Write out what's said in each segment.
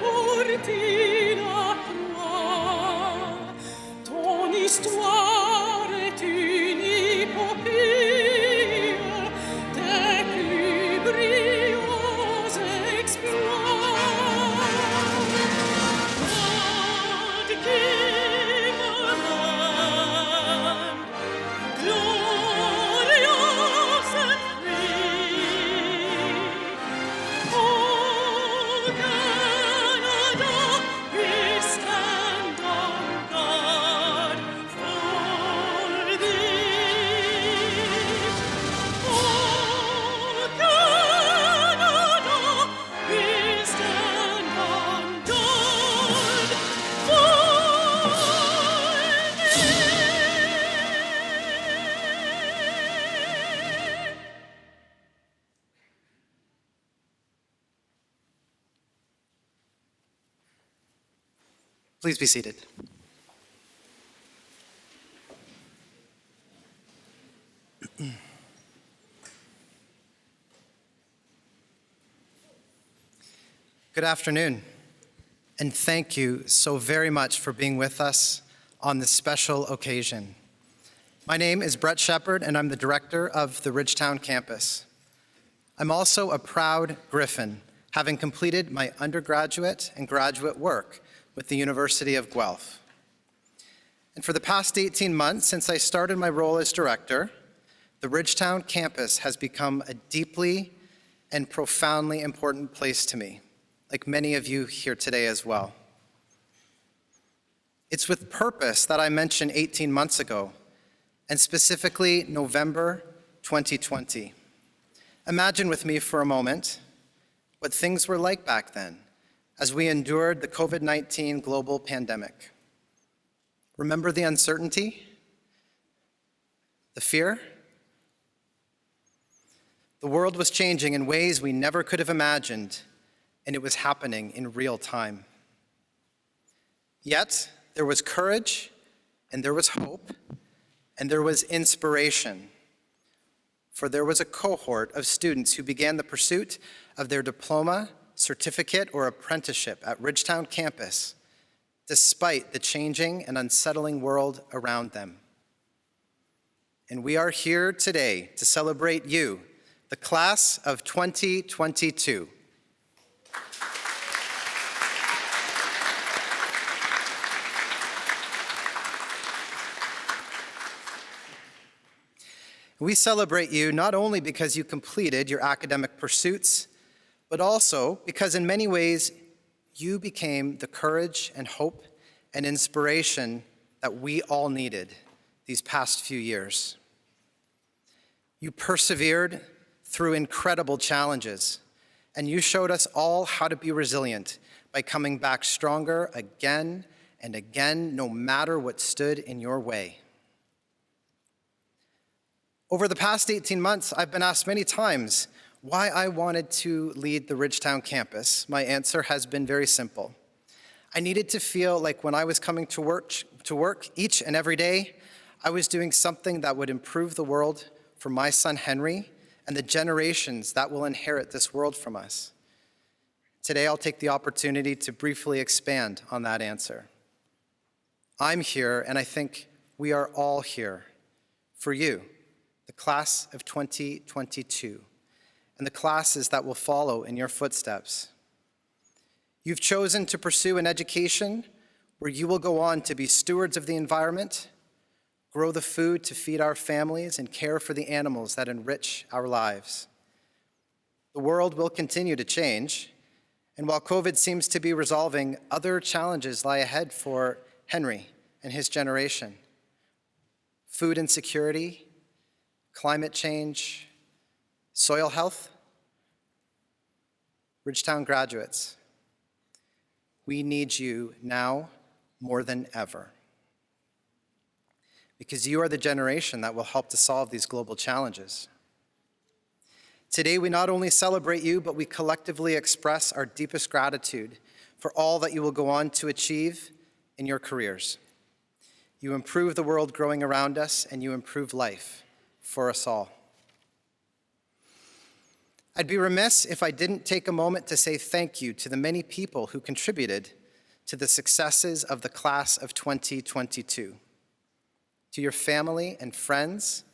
porti la croix, ton histoire est une épopée des plus brillants exploits. God gave a land, glorious and free. Oh, Canada, we stand on guard for thee. Oh, Canada, we stand on guard for thee. Please be seated. Good afternoon, and thank you so very much for being with us on this special occasion. My name is Brett Shepard, and I'm the director of the Ridgetown campus. I'm also a proud Griffin, having completed my undergraduate and graduate work with the University of Guelph. And for the past 18 months since I started my role as director, the Ridgetown campus has become a deeply and profoundly important place to me, like many of you here today as well. It's with purpose that I mentioned 18 months ago, and specifically November 2020. Imagine with me for a moment what things were like back then as we endured the COVID-19 global pandemic. Remember the uncertainty? The fear? The world was changing in ways we never could have imagined, and it was happening in real time. Yet, there was courage, and there was hope, and there was inspiration. For there was a cohort of students who began the pursuit of their diploma, certificate, or apprenticeship at Ridgetown campus, despite the changing and unsettling world around them. And we are here today to celebrate you, the class of 2022. We celebrate you not only because you completed your academic pursuits, but also because in many ways you became the courage and hope and inspiration that we all needed these past few years. You persevered through incredible challenges, and you showed us all how to be resilient by coming back stronger again and again, no matter what stood in your way. Over the past 18 months, I've been asked many times why I wanted to lead the Ridgetown campus. My answer has been very simple. I needed to feel like when I was coming to work each and every day, I was doing something that would improve the world for my son Henry and the generations that will inherit this world from us. Today, I'll take the opportunity to briefly expand on that answer. I'm here, and I think we are all here for you, the class of 2022, and the classes that will follow in your footsteps. You've chosen to pursue an education where you will go on to be stewards of the environment, grow the food to feed our families, and care for the animals that enrich our lives. The world will continue to change, and while COVID seems to be resolving, other challenges lie ahead for Henry and his generation. Food insecurity, climate change, soil health. Ridgetown graduates, we need you now more than ever, because you are the generation that will help to solve these global challenges. Today, we not only celebrate you, but we collectively express our deepest gratitude for all that you will go on to achieve in your careers. You improve the world growing around us, and you improve life for us all. I'd be remiss if I didn't take a moment to say thank you to the many people who contributed to the successes of the class of 2022. To your family and friends,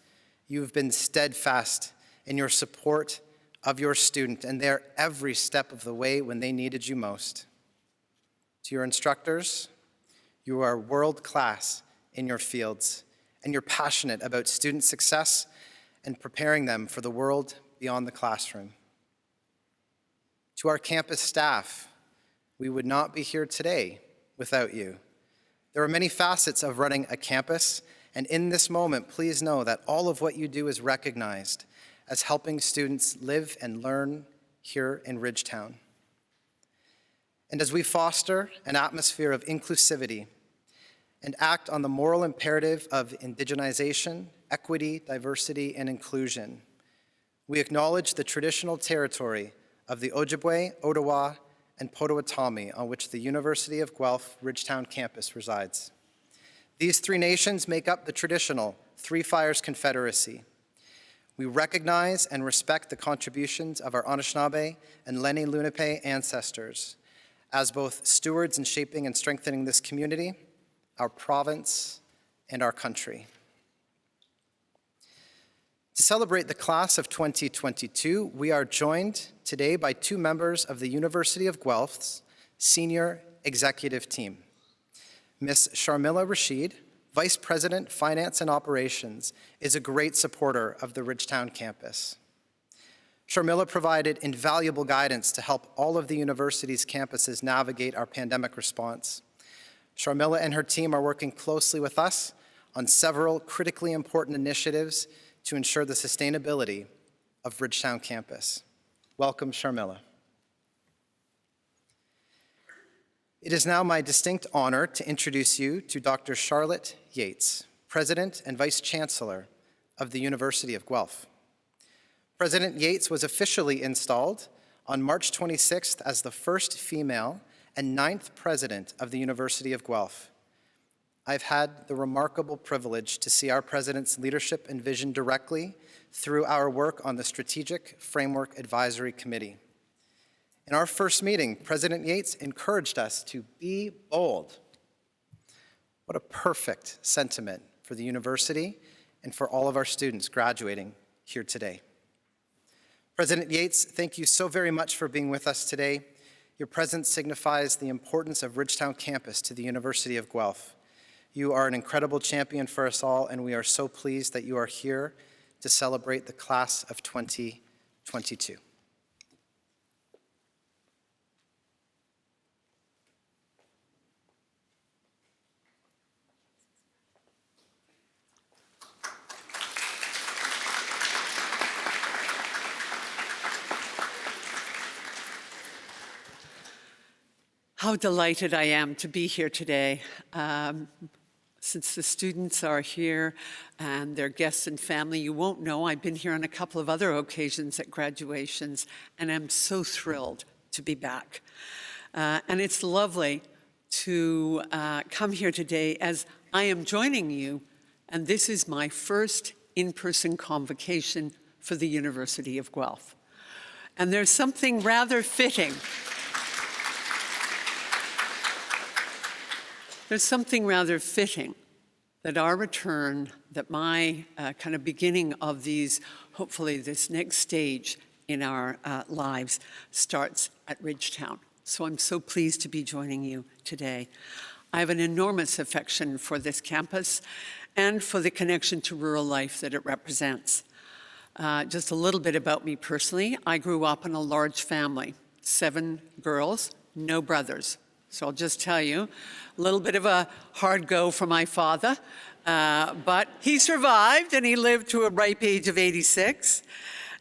you've been steadfast in your support of your student and there every step of the way when they needed you most. To your instructors, you are world class in your fields and you're passionate about student success and preparing them for the world beyond the classroom. To our campus staff, we would not be here today without you. There are many facets of running a campus, and in this moment, please know that all of what you do is recognized as helping students live and learn here in Ridgetown. And as we foster an atmosphere of inclusivity and act on the moral imperative of indigenization, equity, diversity, and inclusion, we acknowledge the traditional territory of the Ojibwe, Ottawa, and Potawatomi on which the University of Guelph Ridgetown campus resides. These three nations make up the traditional Three Fires Confederacy. We recognize and respect the contributions of our Anishinaabe and Lenni Lenape ancestors as both stewards in shaping and strengthening this community, our province, and our country. To celebrate the class of 2022, we are joined today by two members of the University of Guelph's senior executive team. Ms. Sharmila Rashid, Vice President, Finance and Operations, is a great supporter of the Ridgetown campus. Sharmila provided invaluable guidance to help all of the university's campuses navigate our pandemic response. Sharmila and her team are working closely with us on several critically important initiatives to ensure the sustainability of Ridgetown campus. Welcome, Sharmila. It is now my distinct honor to introduce you to Dr. Charlotte Yates, President and Vice Chancellor of the University of Guelph. President Yates was officially installed on March 26th as the first female and 9th president of the University of Guelph. I've had the remarkable privilege to see our president's leadership and vision directly through our work on the Strategic Framework Advisory Committee. In our first meeting, President Yates encouraged us to be bold. What a perfect sentiment for the university and for all of our students graduating here today. President Yates, thank you so very much for being with us today. Your presence signifies the importance of Ridgetown campus to the University of Guelph. You are an incredible champion for us all, and we are so pleased that you are here to celebrate the class of 2022. How delighted I am to be here today. Since the students are here and their guests and family, you won't know I've been here on a couple of other occasions at graduations, and I'm so thrilled to be back. And it's lovely to come here today as I am joining you, and this is my first in-person convocation for the University of Guelph. And there's something rather fitting. There's something rather fitting that our return, that my kind of beginning of these, hopefully this next stage in our lives starts at Ridgetown. So I'm so pleased to be joining you today. I have an enormous affection for this campus and for the connection to rural life that it represents. Just a little bit about me personally. I grew up in a large family, 7 girls, no brothers. So I'll just tell you, a little bit of a hard go for my father, but he survived and he lived to a ripe age of 86.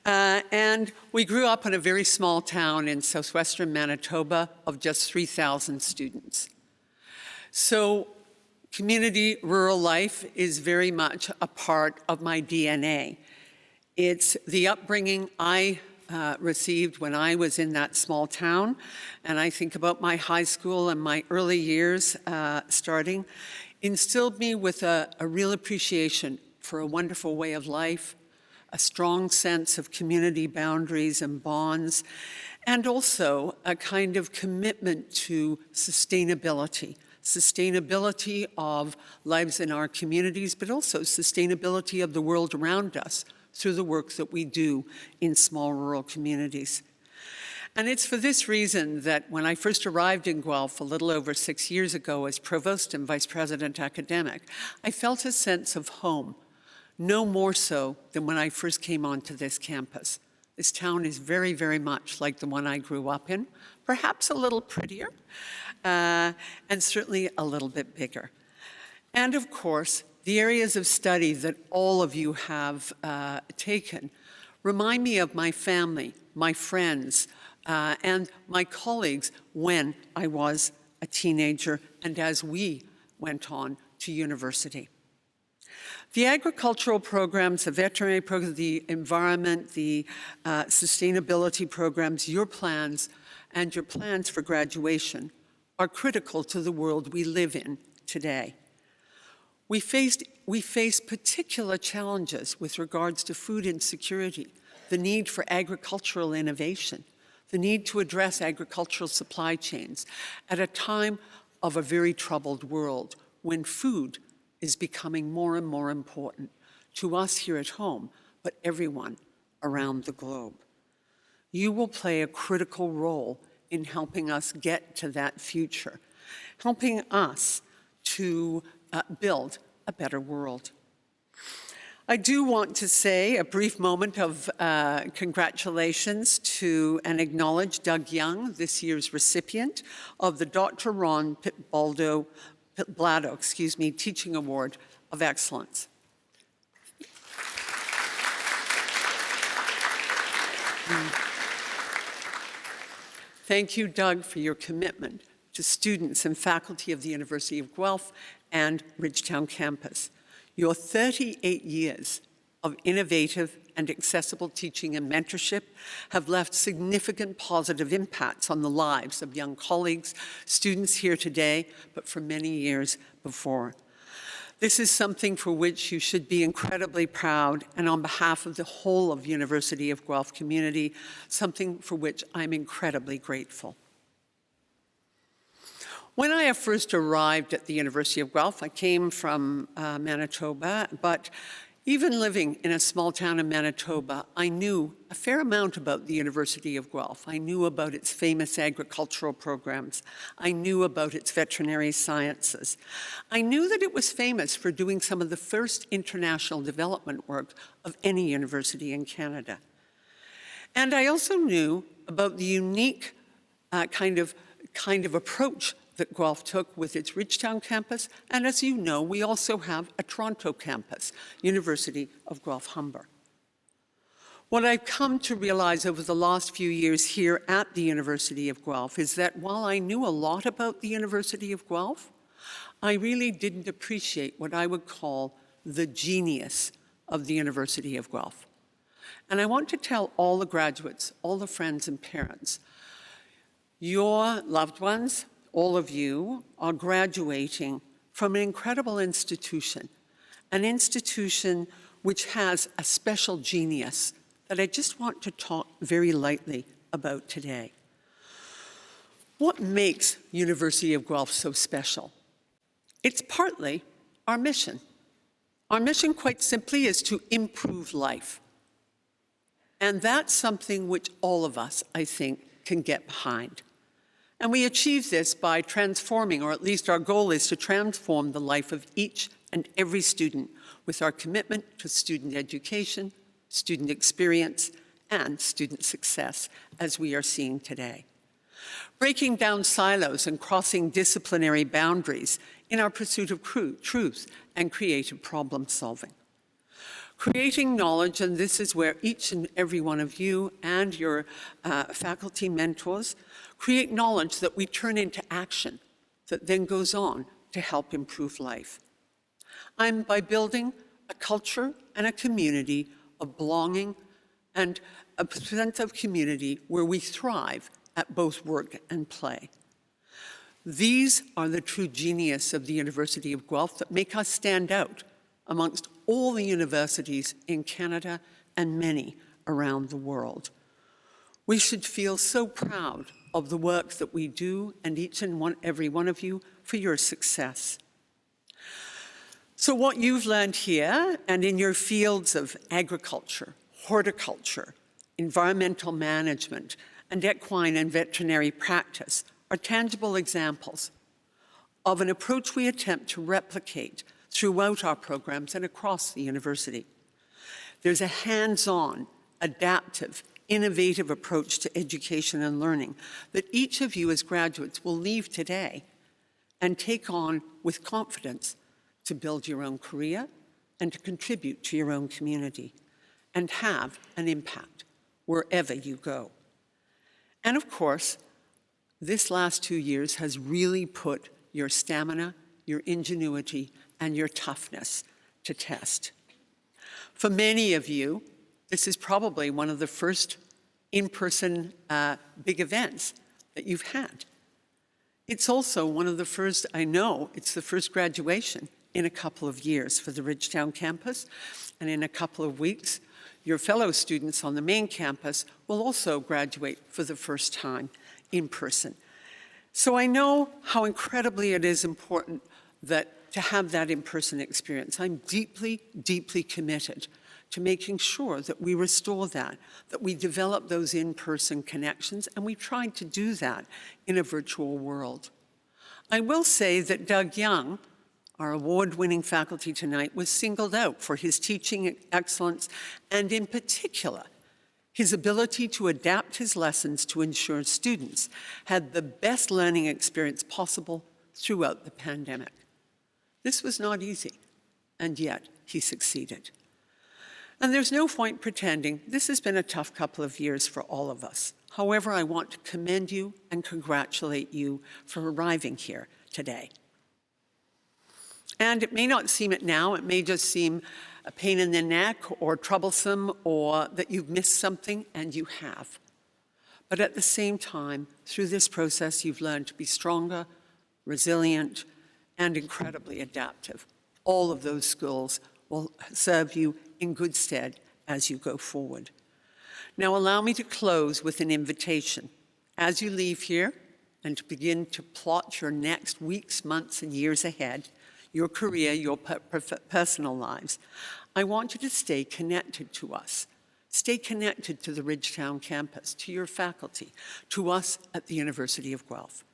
And we grew up in a very small town in southwestern Manitoba of just 3,000 students. So community rural life is very much a part of my DNA. It's the upbringing I received when I was in that small town, and I think about my high school and my early years starting, instilled me with a real appreciation for a wonderful way of life, a strong sense of community boundaries and bonds, and also a kind of commitment to sustainability. Sustainability of lives in our communities, but also sustainability of the world around us through the work that we do in small rural communities. And it's for this reason that when I first arrived in Guelph a little over 6 years ago as provost and vice president academic, I felt a sense of home, no more so than when I first came onto this campus. This town is very, very much like the one I grew up in, perhaps a little prettier, and certainly a little bit bigger. And of course, the areas of study that all of you have taken remind me of my family, my friends, and my colleagues when I was a teenager and as we went on to university. The agricultural programs, the veterinary programs, the environment, the sustainability programs, your plans, and your plans for graduation are critical to the world we live in today. We face particular challenges with regards to food insecurity, the need for agricultural innovation, the need to address agricultural supply chains at a time of a very troubled world when food is becoming more and more important to us here at home, but everyone around the globe. You will play a critical role in helping us get to that future, helping us to build a better world. I do want to say a brief moment of congratulations to and acknowledge Doug Young, this year's recipient of the Dr. Ron Pitbaldo Teaching Award of Excellence. Thank you, Doug, for your commitment to students and faculty of the University of Guelph and Ridgetown campus. Your 38 years of innovative and accessible teaching and mentorship have left significant positive impacts on the lives of young colleagues, students here today, but for many years before. This is something for which you should be incredibly proud, and on behalf of the whole of University of Guelph community, something for which I'm incredibly grateful. When I first arrived at the University of Guelph, I came from Manitoba, but even living in a small town in Manitoba, I knew a fair amount about the University of Guelph. I knew about its famous agricultural programs. I knew about its veterinary sciences. I knew that it was famous for doing some of the first international development work of any university in Canada. And I also knew about the unique kind of approach that Guelph took with its Ridgetown campus, and as you know, we also have a Toronto campus, University of Guelph-Humber. What I've come to realize over the last few years here at the University of Guelph is that while I knew a lot about the University of Guelph, I really didn't appreciate what I would call the genius of the University of Guelph. And I want to tell all the graduates, all the friends and parents, your loved ones, all of you are graduating from an incredible institution, an institution which has a special genius that I just want to talk very lightly about today. What makes University of Guelph so special? It's partly our mission. Our mission, quite simply, is to improve life. And that's something which all of us, I think, can get behind. And we achieve this by transforming, or at least our goal is to transform the life of each and every student with our commitment to student education, student experience, and student success, as we are seeing today. Breaking down silos and crossing disciplinary boundaries in our pursuit of truth and creative problem solving. Creating knowledge, and this is where each and every one of you and your faculty mentors create knowledge that we turn into action that then goes on to help improve life. I'm by building a culture and a community of belonging and a sense of community where we thrive at both work and play. These are the true genius of the University of Guelph that make us stand out amongst all the universities in Canada and many around the world. We should feel so proud of the work that we do and every one of you for your success. So what you've learned here and in your fields of agriculture, horticulture, environmental management, and equine and veterinary practice are tangible examples of an approach we attempt to replicate throughout our programs and across the university. There's a hands-on, adaptive, innovative approach to education and learning that each of you as graduates will leave today and take on with confidence to build your own career and to contribute to your own community and have an impact wherever you go. And of course, this last 2 years has really put your stamina, your ingenuity, and your toughness to test. For many of you, this is probably one of the first in-person big events that you've had. It's also one of the first, I know, it's the first graduation in a couple of years for the Ridgetown campus, and in a couple of weeks, your fellow students on the main campus will also graduate for the first time in person. So I know how incredibly it is important to have that in-person experience. I'm deeply, deeply committed to making sure that we restore that we develop those in-person connections, and we tried to do that in a virtual world. I will say that Doug Young, our award-winning faculty tonight, was singled out for his teaching excellence and in particular, his ability to adapt his lessons to ensure students had the best learning experience possible throughout the pandemic. This was not easy, and yet he succeeded. And there's no point pretending this has been a tough couple of years for all of us. However, I want to commend you and congratulate you for arriving here today. And it may not seem it now, it may just seem a pain in the neck or troublesome or that you've missed something, and you have. But at the same time, through this process, you've learned to be stronger, resilient, and incredibly adaptive. All of those skills will serve you in good stead as you go forward. Now allow me to close with an invitation. As you leave here and to begin to plot your next weeks, months, and years ahead, your career, your personal lives, I want you to stay connected to us. Stay connected to the Ridgetown campus, to your faculty, to us at the University of Guelph.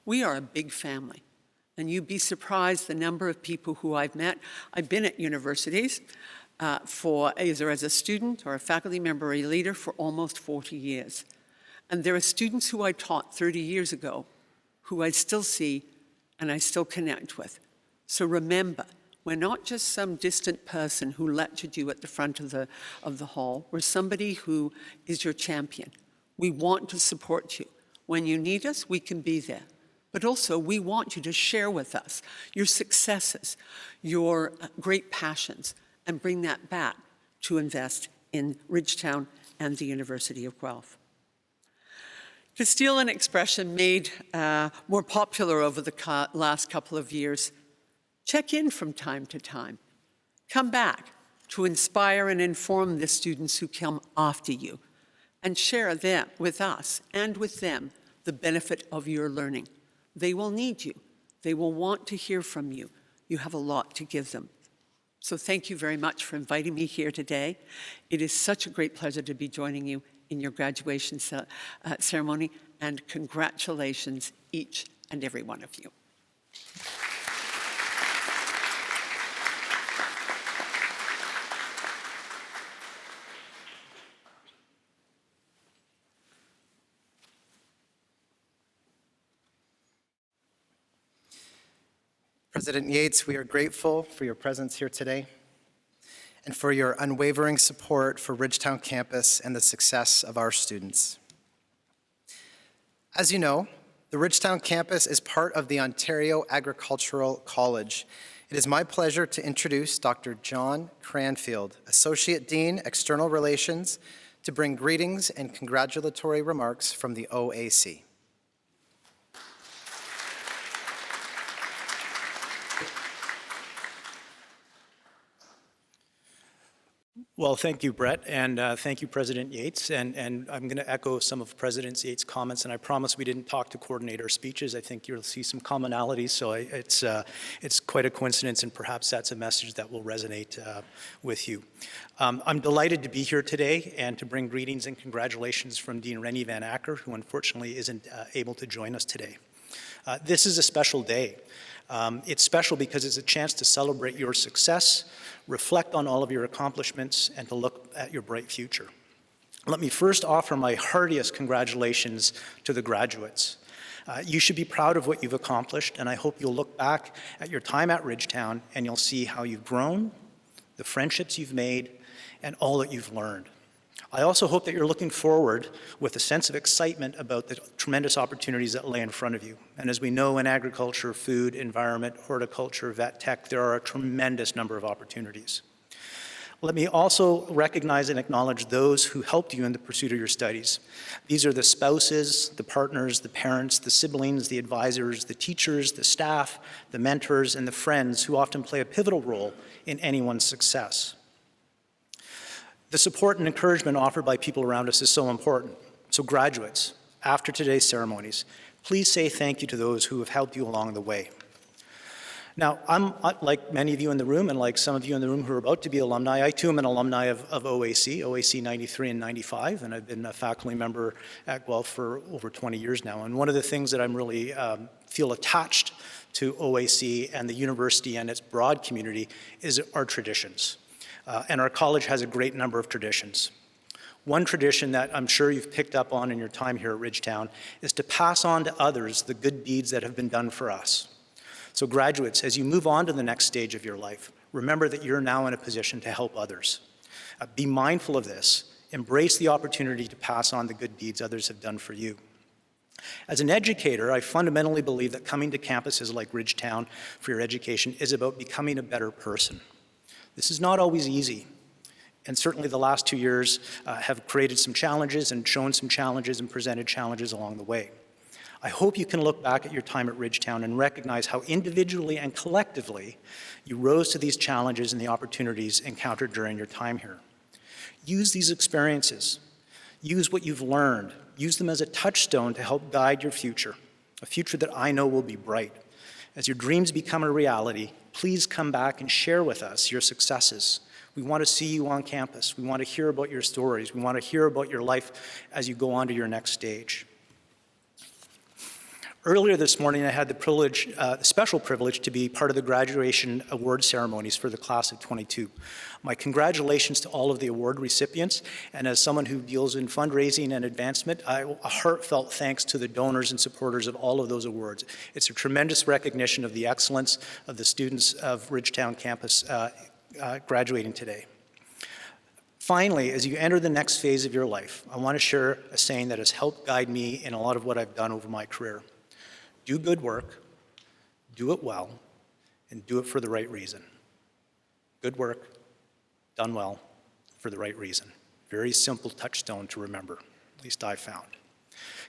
We are a big family, and you'd be surprised the number of people who I've met. I've been at universities for either as a student or a faculty member or a leader for almost 40 years. And there are students who I taught 30 years ago who I still see and I still connect with. So remember, we're not just some distant person who lectured you at the front of the hall. We're somebody who is your champion. We want to support you. When you need us, we can be there. But also, we want you to share with us your successes, your great passions, and bring that back to invest in Ridgetown and the University of Guelph. To steal an expression made more popular over the last couple of years, check in from time to time. Come back to inspire and inform the students who come after you and share them with us and with them the benefit of your learning. They will need you. They will want to hear from you. You have a lot to give them. So thank you very much for inviting me here today. It is such a great pleasure to be joining you in your graduation ceremony, and congratulations, each and every one of you. President Yates, we are grateful for your presence here today and for your unwavering support for Ridgetown campus and the success of our students. As you know, the Ridgetown campus is part of the Ontario Agricultural College. It is my pleasure to introduce Dr. John Cranfield, Associate Dean, External Relations, to bring greetings and congratulatory remarks from the OAC. Well, thank you, Brett, and thank you, President Yates. And I'm going to echo some of President Yates' comments, and I promise we didn't talk to coordinate our speeches. I think you'll see some commonalities, so it's quite a coincidence, and perhaps that's a message that will resonate with you. I'm delighted to be here today and to bring greetings and congratulations from Dean Rennie Van Acker, who unfortunately isn't able to join us today. This is a special day. It's special because it's a chance to celebrate your success, reflect on all of your accomplishments, and to look at your bright future. Let me first offer my heartiest congratulations to the graduates. You should be proud of what you've accomplished, and I hope you'll look back at your time at Ridgetown and you'll see how you've grown, the friendships you've made, and all that you've learned. I also hope that you're looking forward with a sense of excitement about the tremendous opportunities that lay in front of you. And as we know, in agriculture, food, environment, horticulture, vet tech, there are a tremendous number of opportunities. Let me also recognize and acknowledge those who helped you in the pursuit of your studies. These are the spouses, the partners, the parents, the siblings, the advisors, the teachers, the staff, the mentors, and the friends who often play a pivotal role in anyone's success. The support and encouragement offered by people around us is so important. So graduates, after today's ceremonies, please say thank you to those who have helped you along the way. Now, I'm like many of you in the room and like some of you in the room who are about to be alumni, I too am an alumni of OAC 93 and 95, and I've been a faculty member at Guelph for over 20 years now. And one of the things that I'm really feel attached to OAC and the university and its broad community is our traditions. And our college has a great number of traditions. One tradition that I'm sure you've picked up on in your time here at Ridgetown is to pass on to others the good deeds that have been done for us. So graduates, as you move on to the next stage of your life, remember that you're now in a position to help others. Be mindful of this. Embrace the opportunity to pass on the good deeds others have done for you. As an educator, I fundamentally believe that coming to campuses like Ridgetown for your education is about becoming a better person. This is not always easy, and certainly the last 2 years have created some challenges and shown some challenges and presented challenges along the way. I hope you can look back at your time at Ridgetown and recognize how individually and collectively you rose to these challenges and the opportunities encountered during your time here. Use these experiences. Use what you've learned. Use them as a touchstone to help guide your future, a future that I know will be bright. As your dreams become a reality, please come back and share with us your successes. We want to see you on campus. We want to hear about your stories. We want to hear about your life as you go on to your next stage. Earlier this morning, I had the special privilege to be part of the graduation award ceremonies for the class of 22. My congratulations to all of the award recipients, and as someone who deals in fundraising and advancement, a heartfelt thanks to the donors and supporters of all of those awards. It's a tremendous recognition of the excellence of the students of Ridgetown campus graduating today. Finally, as you enter the next phase of your life, I want to share a saying that has helped guide me in a lot of what I've done over my career. Do good work, do it well, and do it for the right reason. Good work, done well, for the right reason. Very simple touchstone to remember, at least I found.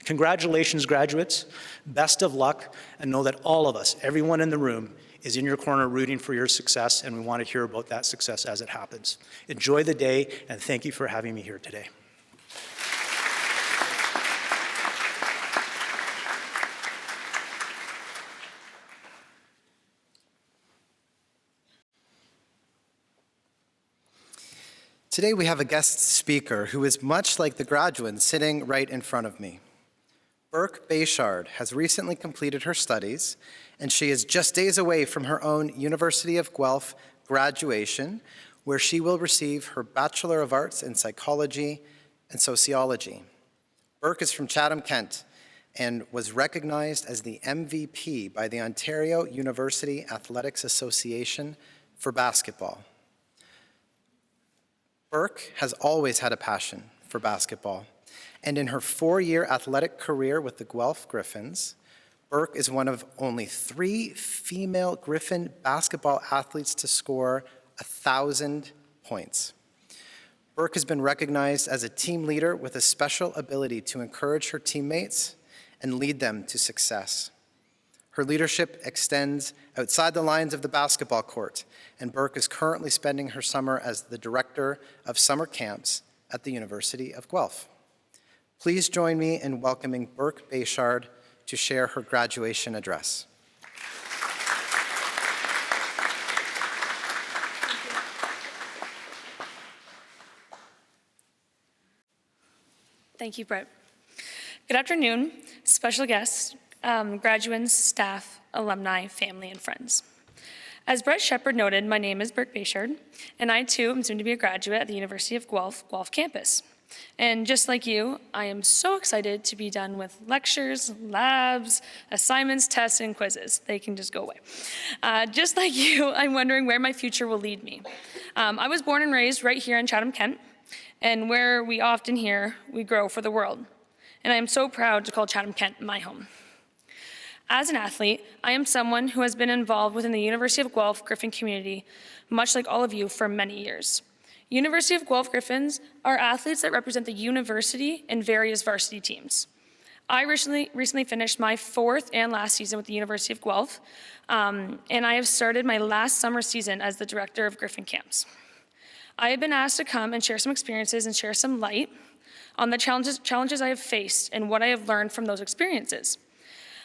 Congratulations, graduates. Best of luck, and know that all of us, everyone in the room, is in your corner rooting for your success, and we want to hear about that success as it happens. Enjoy the day, and thank you for having me here today. Today we have a guest speaker who is much like the graduate sitting right in front of me. Burke Bayshard has recently completed her studies, and she is just days away from her own University of Guelph graduation, where she will receive her Bachelor of Arts in Psychology and Sociology. Burke is from Chatham, Kent, and was recognized as the MVP by the Ontario University Athletics Association for basketball. Burke has always had a passion for basketball, and in her 4-year athletic career with the Guelph Griffins, Burke is one of only 3 female Griffin basketball athletes to score 1,000 points. Burke has been recognized as a team leader with a special ability to encourage her teammates and lead them to success. Her leadership extends outside the lines of the basketball court, and Burke is currently spending her summer as the director of summer camps at the University of Guelph. Please join me in welcoming Burke Bayshard to share her graduation address. Thank you, Brett. Good afternoon, special guests, graduates, staff, alumni, family, and friends. As Brett Shepard noted, my name is Burke Bayshard, and I too am soon to be a graduate at the University of Guelph campus. And just like you, I am so excited to be done with lectures, labs, assignments, tests, and quizzes. They can just go away. Just like you, I'm wondering where my future will lead me. I was born and raised right here in Chatham, Kent, and where we often hear, we grow for the world. And I am so proud to call Chatham, Kent my home. As an athlete, I am someone who has been involved within the University of Guelph Griffin community, much like all of you, for many years. University of Guelph Griffins are athletes that represent the university in various varsity teams. I recently finished my 4th and last season with the University of Guelph, and I have started my last summer season as the director of Griffin camps. I have been asked to come and share some experiences and share some light on the challenges I have faced and what I have learned from those experiences.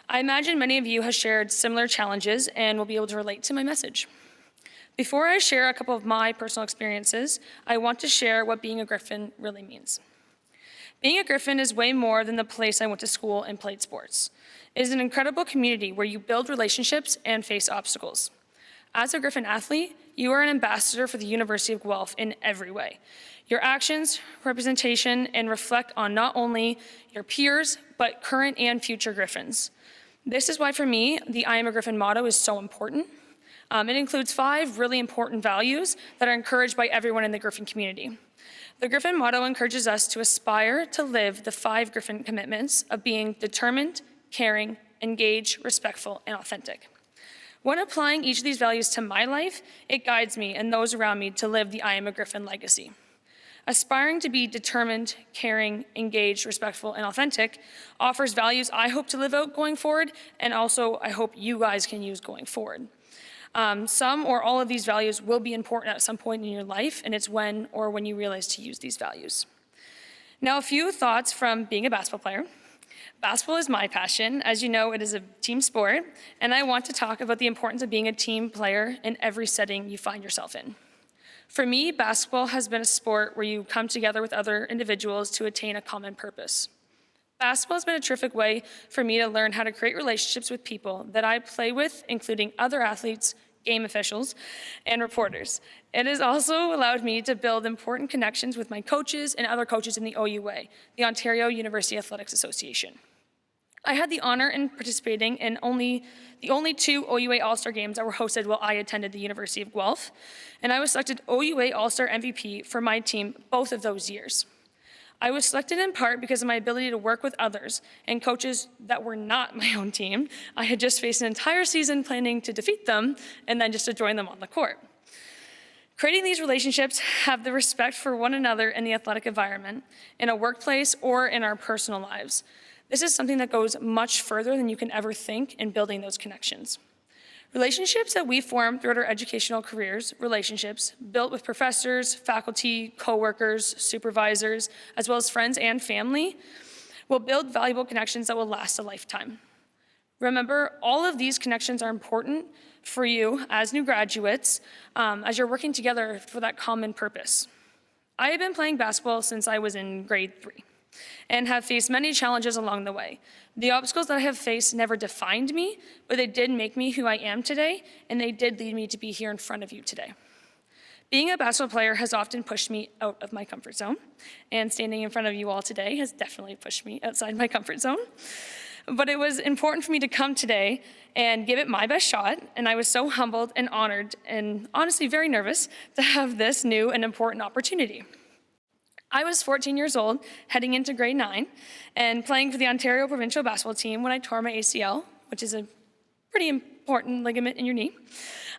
I imagine many of you have shared similar challenges and will be able to relate to my message. Before I share a couple of my personal experiences, I want to share what being a Griffin really means. Being a Griffin is way more than the place I went to school and played sports. It is an incredible community where you build relationships and face obstacles. As a Griffin athlete, you are an ambassador for the University of Guelph in every way. Your actions, representation, and reflect on not only your peers, but current and future Griffins. This is why, for me, the I Am a Griffin motto is so important. It includes 5 really important values that are encouraged by everyone in the Griffin community. The Griffin motto encourages us to aspire to live the 5 Griffin commitments of being determined, caring, engaged, respectful, and authentic. When applying each of these values to my life, it guides me and those around me to live the I Am a Griffin legacy. Aspiring to be determined, caring, engaged, respectful, and authentic offers values I hope to live out going forward, and also I hope you guys can use going forward. Some or all of these values will be important at some point in your life, and it's when you realize to use these values. Now, a few thoughts from being a basketball player. Basketball is my passion. As you know, it is a team sport, and I want to talk about the importance of being a team player in every setting you find yourself in. For me, basketball has been a sport where you come together with other individuals to attain a common purpose. Basketball has been a terrific way for me to learn how to create relationships with people that I play with, including other athletes, game officials, and reporters. It has also allowed me to build important connections with my coaches and other coaches in the OUA, the Ontario University Athletics Association. I had the honor in participating in the only 2 OUA All-Star games that were hosted while I attended the University of Guelph, and I was selected OUA All-Star MVP for my team both of those years. I was selected in part because of my ability to work with others and coaches that were not my own team. I had just faced an entire season planning to defeat them and then just to join them on the court. Creating these relationships have the respect for one another in the athletic environment, in a workplace, or in our personal lives. This is something that goes much further than you can ever think in building those connections. Relationships that we form throughout our educational careers, relationships built with professors, faculty, coworkers, supervisors, as well as friends and family, will build valuable connections that will last a lifetime. Remember, all of these connections are important for you as new graduates, as you're working together for that common purpose. I have been playing basketball since I was in grade 3. And have faced many challenges along the way. The obstacles that I have faced never defined me, but they did make me who I am today, and they did lead me to be here in front of you today. Being a basketball player has often pushed me out of my comfort zone, and standing in front of you all today has definitely pushed me outside my comfort zone. But it was important for me to come today and give it my best shot, and I was so humbled and honored, and honestly very nervous to have this new and important opportunity. I was 14 years old, heading into grade 9, and playing for the Ontario provincial basketball team when I tore my ACL, which is a pretty important ligament in your knee,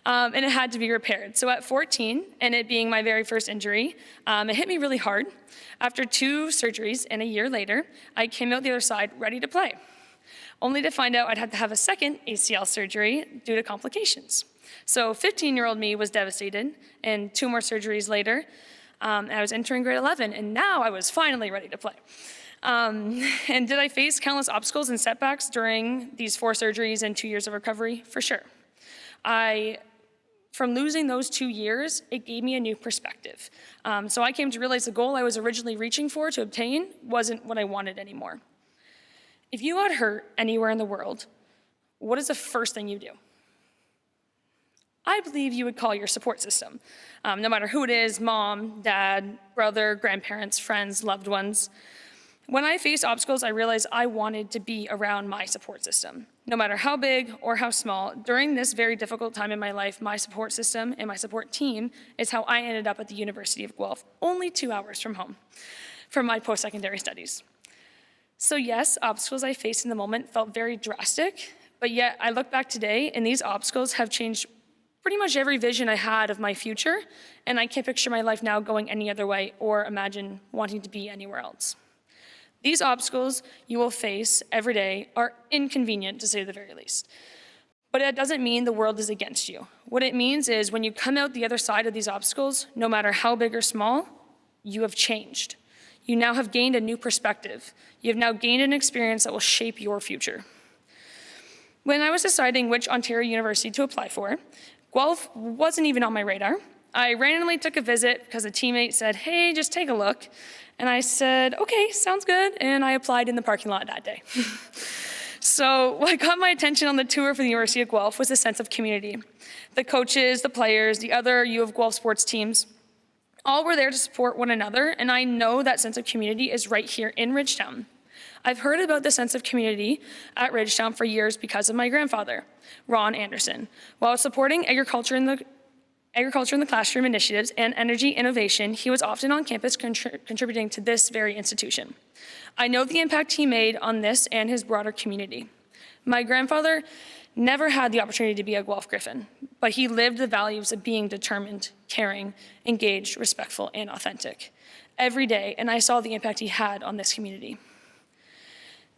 and it had to be repaired. So at 14, and it being my very first injury, it hit me really hard. After 2 surgeries and a year later, I came out the other side ready to play. only to find out I'd have to have a second ACL surgery due to complications. So 15-year-old me was devastated, and 2 more surgeries later, I was entering grade 11, and now I was finally ready to play. And did I face countless obstacles and setbacks during these 4 surgeries and 2 years of recovery? For sure. From losing those 2 years, it gave me a new perspective. So I came to realize the goal I was originally reaching for to obtain wasn't what I wanted anymore. If you got hurt anywhere in the world, what is the first thing you do? I believe you would call your support system, no matter who it is, mom, dad, brother, grandparents, friends, loved ones. When I faced obstacles, I realized I wanted to be around my support system. No matter how big or how small, during this very difficult time in my life, my support system and my support team is how I ended up at the University of Guelph, only 2 hours from home, for my post-secondary studies. So yes, obstacles I faced in the moment felt very drastic, but yet I look back today and these obstacles have changed pretty much every vision I had of my future, and I can't picture my life now going any other way or imagine wanting to be anywhere else. These obstacles you will face every day are inconvenient, to say the very least. But it doesn't mean the world is against you. What it means is when you come out the other side of these obstacles, no matter how big or small, you have changed. You now have gained a new perspective. You have now gained an experience that will shape your future. When I was deciding which Ontario university to apply for, Guelph wasn't even on my radar. I randomly took a visit because a teammate said, hey, just take a look. And I said, okay, sounds good. And I applied in the parking lot that day. So what caught my attention on the tour for the University of Guelph was a sense of community. The coaches, the players, the other U of Guelph sports teams, all were there to support one another, and I know that sense of community is right here in Ridgetown. I've heard about the sense of community at Ridgetown for years because of my grandfather, Ron Anderson. While supporting agriculture in the classroom initiatives and energy innovation, he was often on campus contributing to this very institution. I know the impact he made on this and his broader community. My grandfather never had the opportunity to be a Guelph Griffin, but he lived the values of being determined, caring, engaged, respectful, and authentic every day, and I saw the impact he had on this community.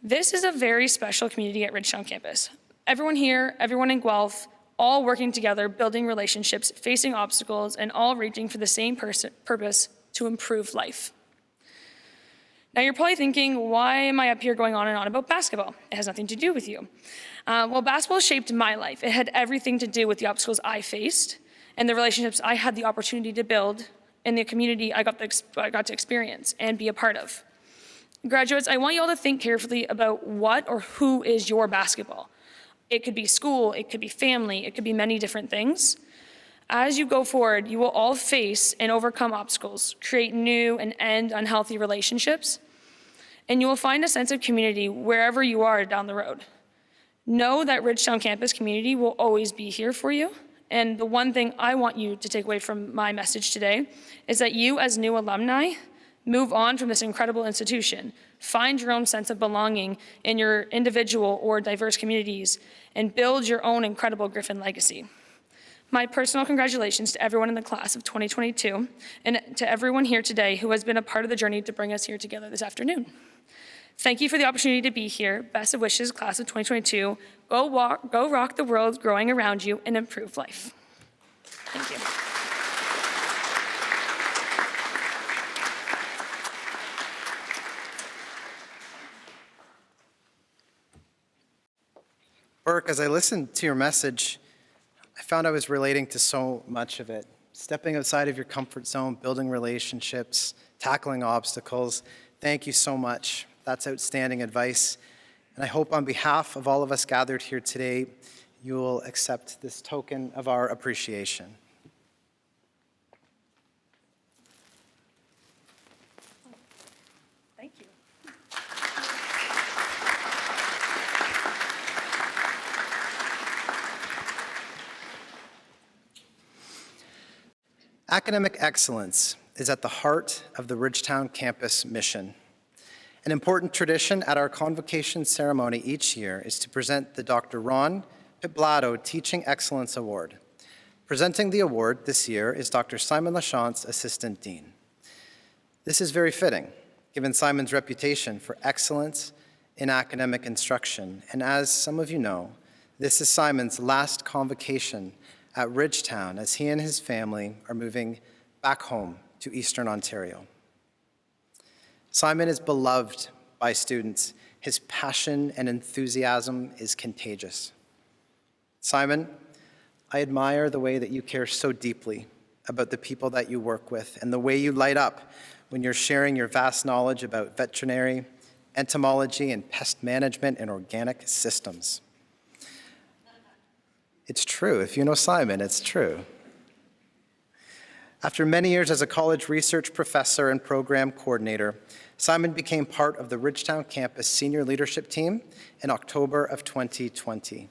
This is a very special community at Ridgetown campus. Everyone here, everyone in Guelph, all working together, building relationships, facing obstacles, and all reaching for the same purpose to improve life. Now you're probably thinking, why am I up here going on and on about basketball? It has nothing to do with you. Well, basketball shaped my life. It had everything to do with the obstacles I faced and the relationships I had the opportunity to build in the community I got to experience and be a part of. Graduates, I want you all to think carefully about what or who is your basketball. It could be school, it could be family, it could be many different things. As you go forward, you will all face and overcome obstacles, create new and end unhealthy relationships, and you will find a sense of community wherever you are down the road. Know that Ridgetown campus community will always be here for you, and the one thing I want you to take away from my message today is that you as new alumni move on from this incredible institution, find your own sense of belonging in your individual or diverse communities, and build your own incredible Griffin legacy. My personal congratulations to everyone in the class of 2022 and to everyone here today who has been a part of the journey to bring us here together this afternoon. Thank you for the opportunity to be here. Best of wishes, class of 2022. Go rock the world growing around you and improve life. Thank you. Burke, as I listened to your message, I found I was relating to so much of it. Stepping outside of your comfort zone, building relationships, tackling obstacles. Thank you so much. That's outstanding advice. And I hope on behalf of all of us gathered here today, you will accept this token of our appreciation. Thank you. Academic excellence is at the heart of the Ridgetown campus mission. An important tradition at our convocation ceremony each year is to present the Dr. Ron Piblato Teaching Excellence Award. Presenting the award this year is Dr. Simon Lachance, Assistant Dean. This is very fitting, given Simon's reputation for excellence in academic instruction. And as some of you know, this is Simon's last convocation at Ridgetown as he and his family are moving back home to Eastern Ontario. Simon is beloved by students. His passion and enthusiasm is contagious. Simon, I admire the way that you care so deeply about the people that you work with and the way you light up when you're sharing your vast knowledge about veterinary, entomology, and pest management and organic systems. It's true. If you know Simon, it's true. After many years as a college research professor and program coordinator, Simon became part of the Ridgetown campus senior leadership team in October of 2020.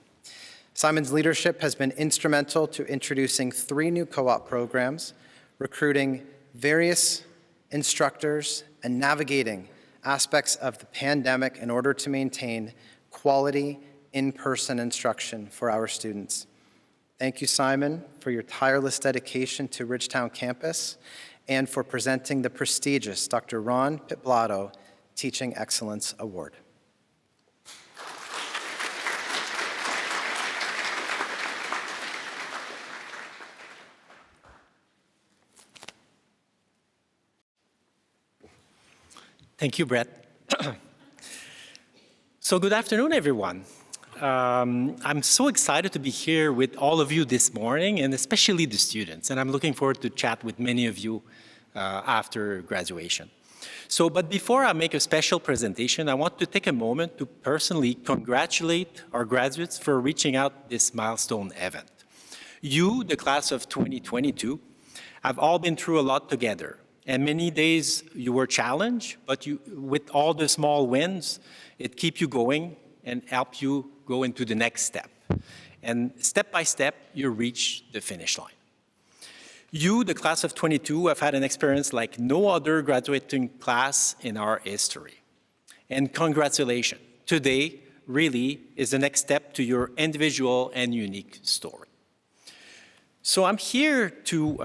Simon's leadership has been instrumental to introducing 3 new co-op programs, recruiting various instructors, and navigating aspects of the pandemic in order to maintain quality in-person instruction for our students. Thank you, Simon, for your tireless dedication to Ridgetown campus and for presenting the prestigious Dr. Ron Pitblato Teaching Excellence Award. Thank you, Brett. So good afternoon, everyone. I'm so excited to be here with all of you this morning, and especially the students. And I'm looking forward to chat with many of you after graduation. But before I make a special presentation, I want to take a moment to personally congratulate our graduates for reaching out this milestone event. You, the class of 2022, have all been through a lot together. And many days you were challenged, but with all the small wins, it keeps you going and help you go into the next step. And step by step, you reach the finish line. You, the class of 22, have had an experience like no other graduating class in our history. And congratulations. Today really is the next step to your individual and unique story. So I'm here to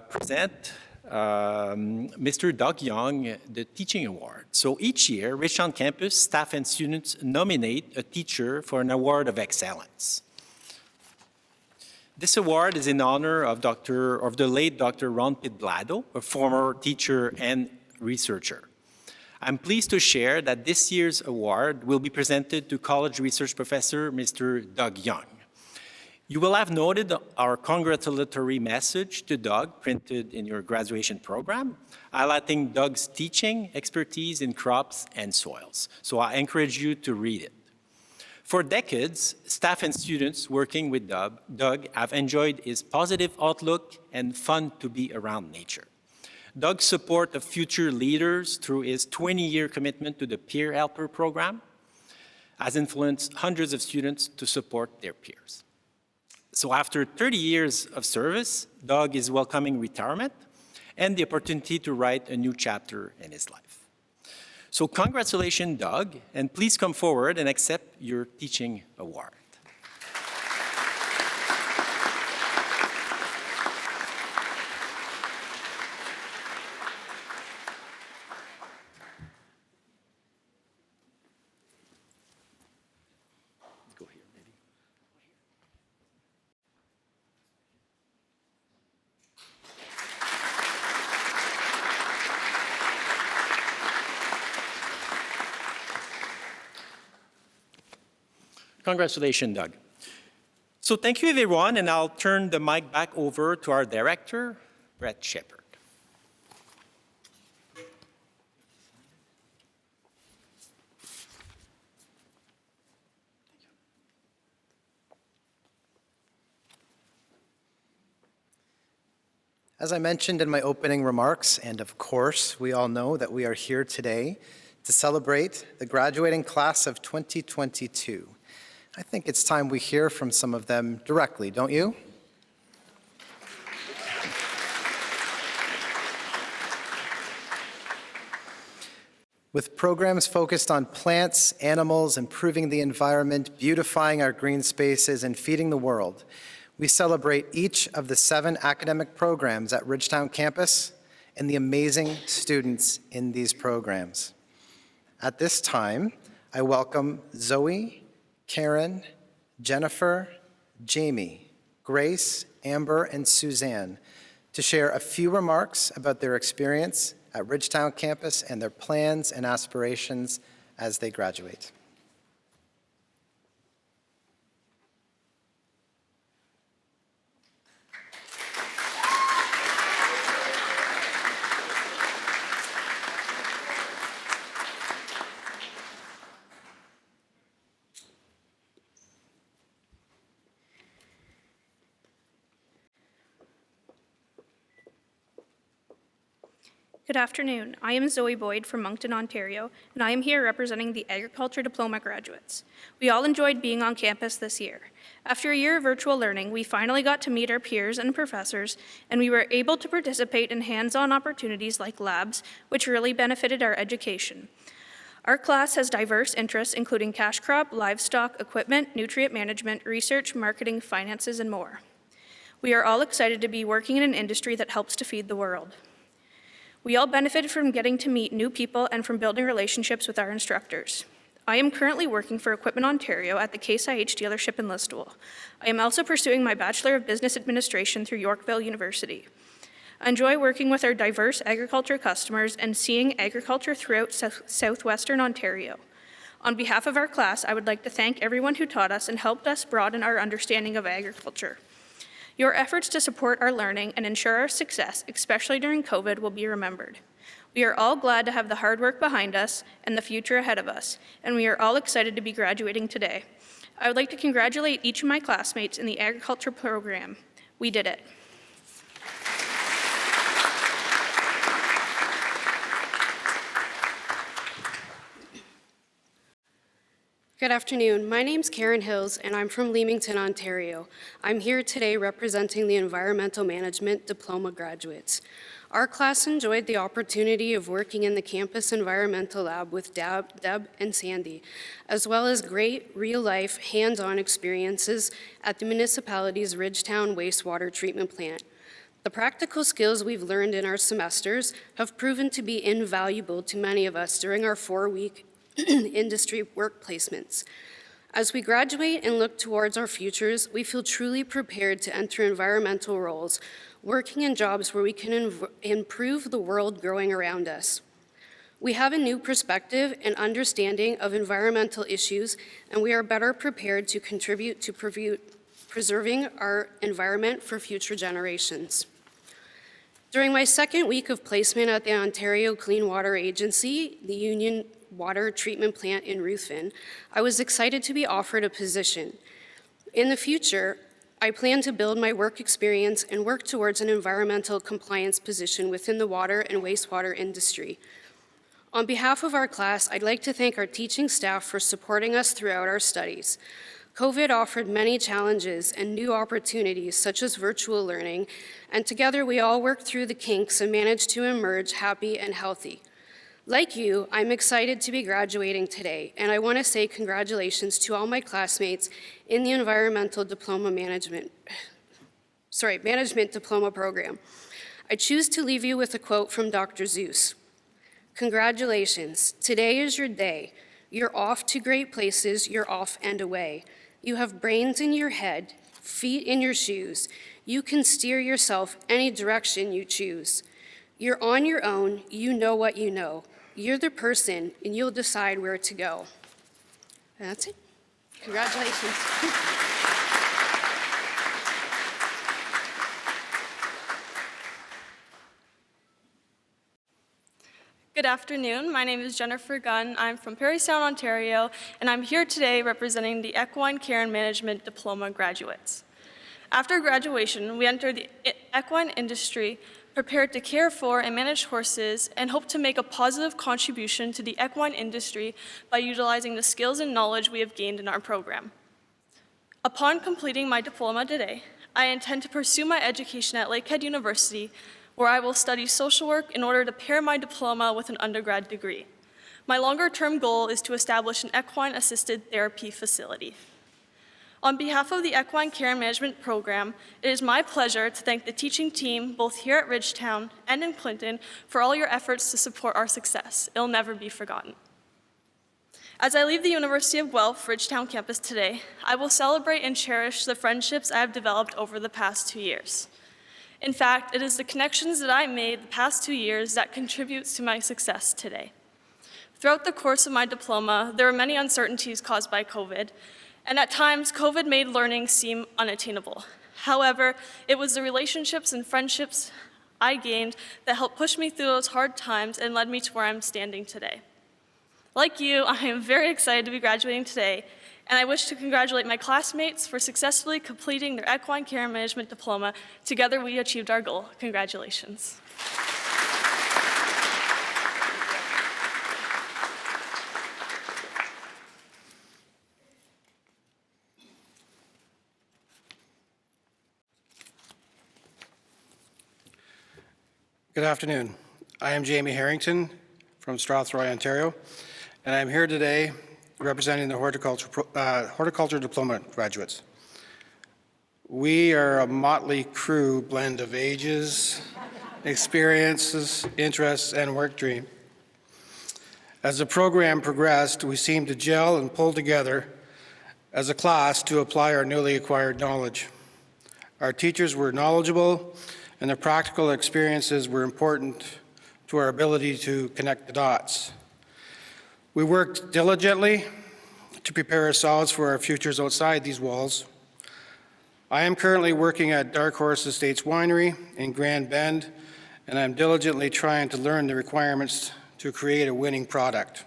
present Mr. Doug Young, the Teaching Award. So each year, Ridgetown campus staff and students nominate a teacher for an award of excellence. This award is in honor of the late Dr. Ron Pitblato, a former teacher and researcher. I'm pleased to share that this year's award will be presented to college research professor Mr. Doug Young. You will have noted our congratulatory message to Doug printed in your graduation program, highlighting Doug's teaching expertise in crops and soils. So I encourage you to read it. For decades, staff and students working with Doug have enjoyed his positive outlook and fun to be around nature. Doug's support of future leaders through his 20-year commitment to the Peer Helper program has influenced hundreds of students to support their peers. So after 30 years of service, Doug is welcoming retirement and the opportunity to write a new chapter in his life. So congratulations, Doug, and please come forward and accept your teaching award. Go here, maybe. Congratulations, Doug. So thank you, everyone, and I'll turn the mic back over to our director, Brett Shepard. As I mentioned in my opening remarks, and of course, we all know that we are here today to celebrate the graduating class of 2022. I think it's time we hear from some of them directly, don't you? With programs focused on plants, animals, improving the environment, beautifying our green spaces, and feeding the world, we celebrate each of the 7 academic programs at Ridgetown campus and the amazing students in these programs. At this time, I welcome Zoe, Karen, Jennifer, Jamie, Grace, Amber, and Suzanne to share a few remarks about their experience at Ridgetown campus and their plans and aspirations as they graduate. Good afternoon. I am Zoe Boyd from Moncton, Ontario, and I am here representing the Agriculture Diploma graduates. We all enjoyed being on campus this year. After a year of virtual learning, we finally got to meet our peers and professors, and we were able to participate in hands-on opportunities like labs, which really benefited our education. Our class has diverse interests, including cash crop, livestock, equipment, nutrient management, research, marketing, finances, and more. We are all excited to be working in an industry that helps to feed the world. We all benefited from getting to meet new people and from building relationships with our instructors. I am currently working for Equipment Ontario at the Case IH dealership in Listowel. I am also pursuing my Bachelor of Business Administration through Yorkville University. I enjoy working with our diverse agriculture customers and seeing agriculture throughout southwestern Ontario. On behalf of our class, I would like to thank everyone who taught us and helped us broaden our understanding of agriculture. Your efforts to support our learning and ensure our success, especially during COVID, will be remembered. We are all glad to have the hard work behind us and the future ahead of us, and we are all excited to be graduating today. I would like to congratulate each of my classmates in the agriculture program. We did it. Good afternoon. My name's Karen Hills, and I'm from Leamington, Ontario. I'm here today representing the Environmental Management Diploma graduates. Our class enjoyed the opportunity of working in the campus environmental lab with Deb and Sandy, as well as great real-life, hands-on experiences at the municipality's Ridgetown wastewater treatment plant. The practical skills we've learned in our semesters have proven to be invaluable to many of us during our 4-week industry work placements. As we graduate and look towards our futures, we feel truly prepared to enter environmental roles, working in jobs where we can improve the world growing around us. We have a new perspective and understanding of environmental issues, and we are better prepared to contribute to preserving our environment for future generations. During my 2nd week of placement at the Ontario Clean Water Agency, the Union Water Treatment Plant in Ruthven, I was excited to be offered a position. In the future, I plan to build my work experience and work towards an environmental compliance position within the water and wastewater industry. On behalf of our class, I'd like to thank our teaching staff for supporting us throughout our studies. COVID offered many challenges and new opportunities, such as virtual learning, and together we all worked through the kinks and managed to emerge happy and healthy. Like you, I'm excited to be graduating today, and I want to say congratulations to all my classmates in the Environmental Management Diploma program. I choose to leave you with a quote from Dr. Zeus. Congratulations, today is your day. You're off to great places, you're off and away. You have brains in your head, feet in your shoes. You can steer yourself any direction you choose. You're on your own, you know what you know. You're the person, and you'll decide where to go. And that's it. Congratulations. Good afternoon. My name is Jennifer Gunn. I'm from Parry Sound, Ontario, and I'm here today representing the Equine Care and Management Diploma graduates. After graduation, we entered the equine industry prepared to care for and manage horses and hope to make a positive contribution to the equine industry by utilizing the skills and knowledge we have gained in our program. Upon completing my diploma today, I intend to pursue my education at Lakehead University, where I will study social work in order to pair my diploma with an undergrad degree. My longer-term goal is to establish an equine-assisted therapy facility. On behalf of the Equine Care and Management Program, it is my pleasure to thank the teaching team, both here at Ridgetown and in Clinton, for all your efforts to support our success. It'll never be forgotten. As I leave the University of Guelph Ridgetown campus today, I will celebrate and cherish the friendships I have developed over the past 2 years. In fact, it is the connections that I made the past 2 years that contributes to my success today. Throughout the course of my diploma, there were many uncertainties caused by COVID, and at times, COVID made learning seem unattainable. However, it was the relationships and friendships I gained that helped push me through those hard times and led me to where I'm standing today. Like you, I am very excited to be graduating today, and I wish to congratulate my classmates for successfully completing their Equine Care Management Diploma. Together, we achieved our goal. Congratulations. Good afternoon. I am Jamie Harrington from Strathroy, Ontario, and I'm here today representing the horticulture diploma graduates. We are a motley crew blend of ages, experiences, interests, and work dream. As the program progressed, we seemed to gel and pull together as a class to apply our newly acquired knowledge. Our teachers were knowledgeable, and their practical experiences were important to our ability to connect the dots. We worked diligently to prepare ourselves for our futures outside these walls. I am currently working at Dark Horse Estates Winery in Grand Bend, and I'm diligently trying to learn the requirements to create a winning product.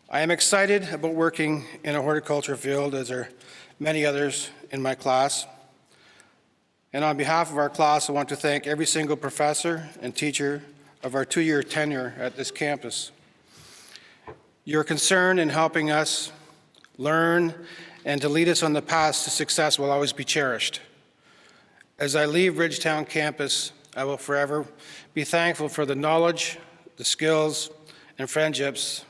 I am excited about working in a horticulture field, as are many others in my class. And on behalf of our class, I want to thank every single professor and teacher of our 2-year tenure at this campus. Your concern in helping us learn and to lead us on the path to success will always be cherished. As I leave Ridgetown campus, I will forever be thankful for the knowledge, the skills, and friendships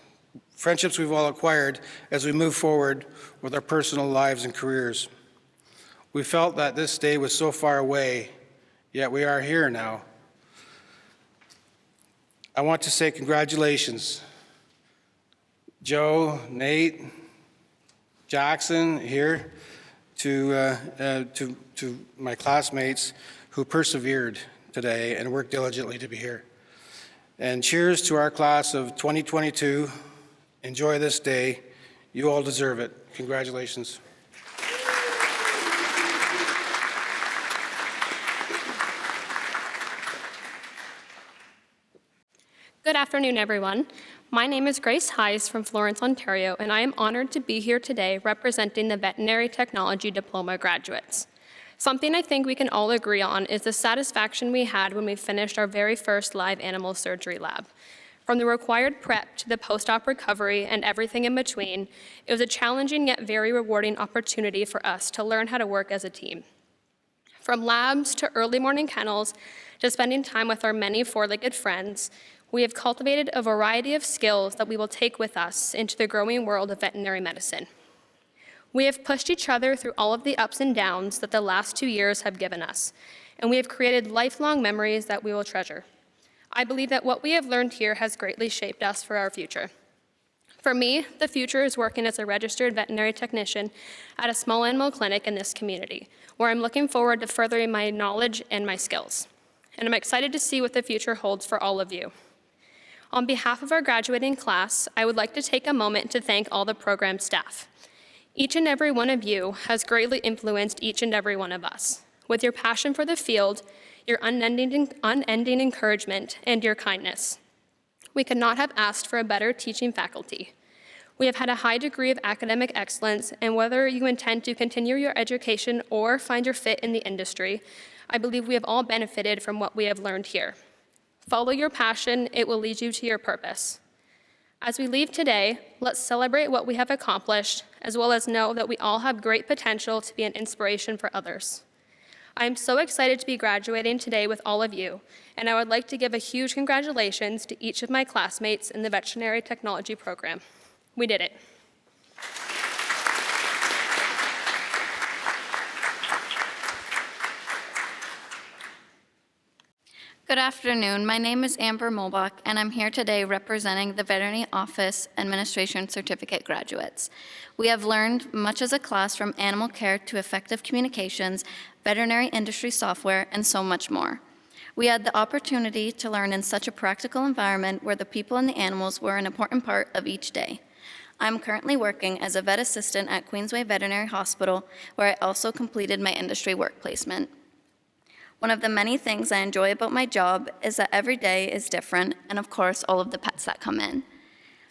we've all acquired as we move forward with our personal lives and careers. We felt that this day was so far away, yet we are here now. I want to say congratulations, Joe, Nate, Jackson here, to my classmates who persevered today and worked diligently to be here. And cheers to our class of 2022. Enjoy this day. You all deserve it. Congratulations. Good afternoon, everyone. My name is Grace Heise from Florence, Ontario, and I am honored to be here today representing the Veterinary Technology Diploma graduates. Something I think we can all agree on is the satisfaction we had when we finished our very first live animal surgery lab. From the required prep to the post-op recovery and everything in between, it was a challenging yet very rewarding opportunity for us to learn how to work as a team. From labs to early morning kennels to spending time with our many four-legged friends, we have cultivated a variety of skills that we will take with us into the growing world of veterinary medicine. We have pushed each other through all of the ups and downs that the last 2 years have given us, and we have created lifelong memories that we will treasure. I believe that what we have learned here has greatly shaped us for our future. For me, the future is working as a registered veterinary technician at a small animal clinic in this community, where I'm looking forward to furthering my knowledge and my skills. And I'm excited to see what the future holds for all of you. On behalf of our graduating class, I would like to take a moment to thank all the program staff. Each and every one of you has greatly influenced each and every one of us. With your passion for the field, your unending encouragement, and your kindness. We could not have asked for a better teaching faculty. We have had a high degree of academic excellence, and whether you intend to continue your education or find your fit in the industry, I believe we have all benefited from what we have learned here. Follow your passion, it will lead you to your purpose. As we leave today, let's celebrate what we have accomplished, as well as know that we all have great potential to be an inspiration for others. I am so excited to be graduating today with all of you, and I would like to give a huge congratulations to each of my classmates in the veterinary technology program. We did it. Good afternoon. My name is Amber Molbach, and I'm here today representing the Veterinary Office Administration Certificate graduates. We have learned much as a class, from animal care to effective communications, veterinary industry software, and so much more. We had the opportunity to learn in such a practical environment where the people and the animals were an important part of each day. I'm currently working as a vet assistant at Queensway Veterinary Hospital, where I also completed my industry work placement. One of the many things I enjoy about my job is that every day is different, and of course, all of the pets that come in.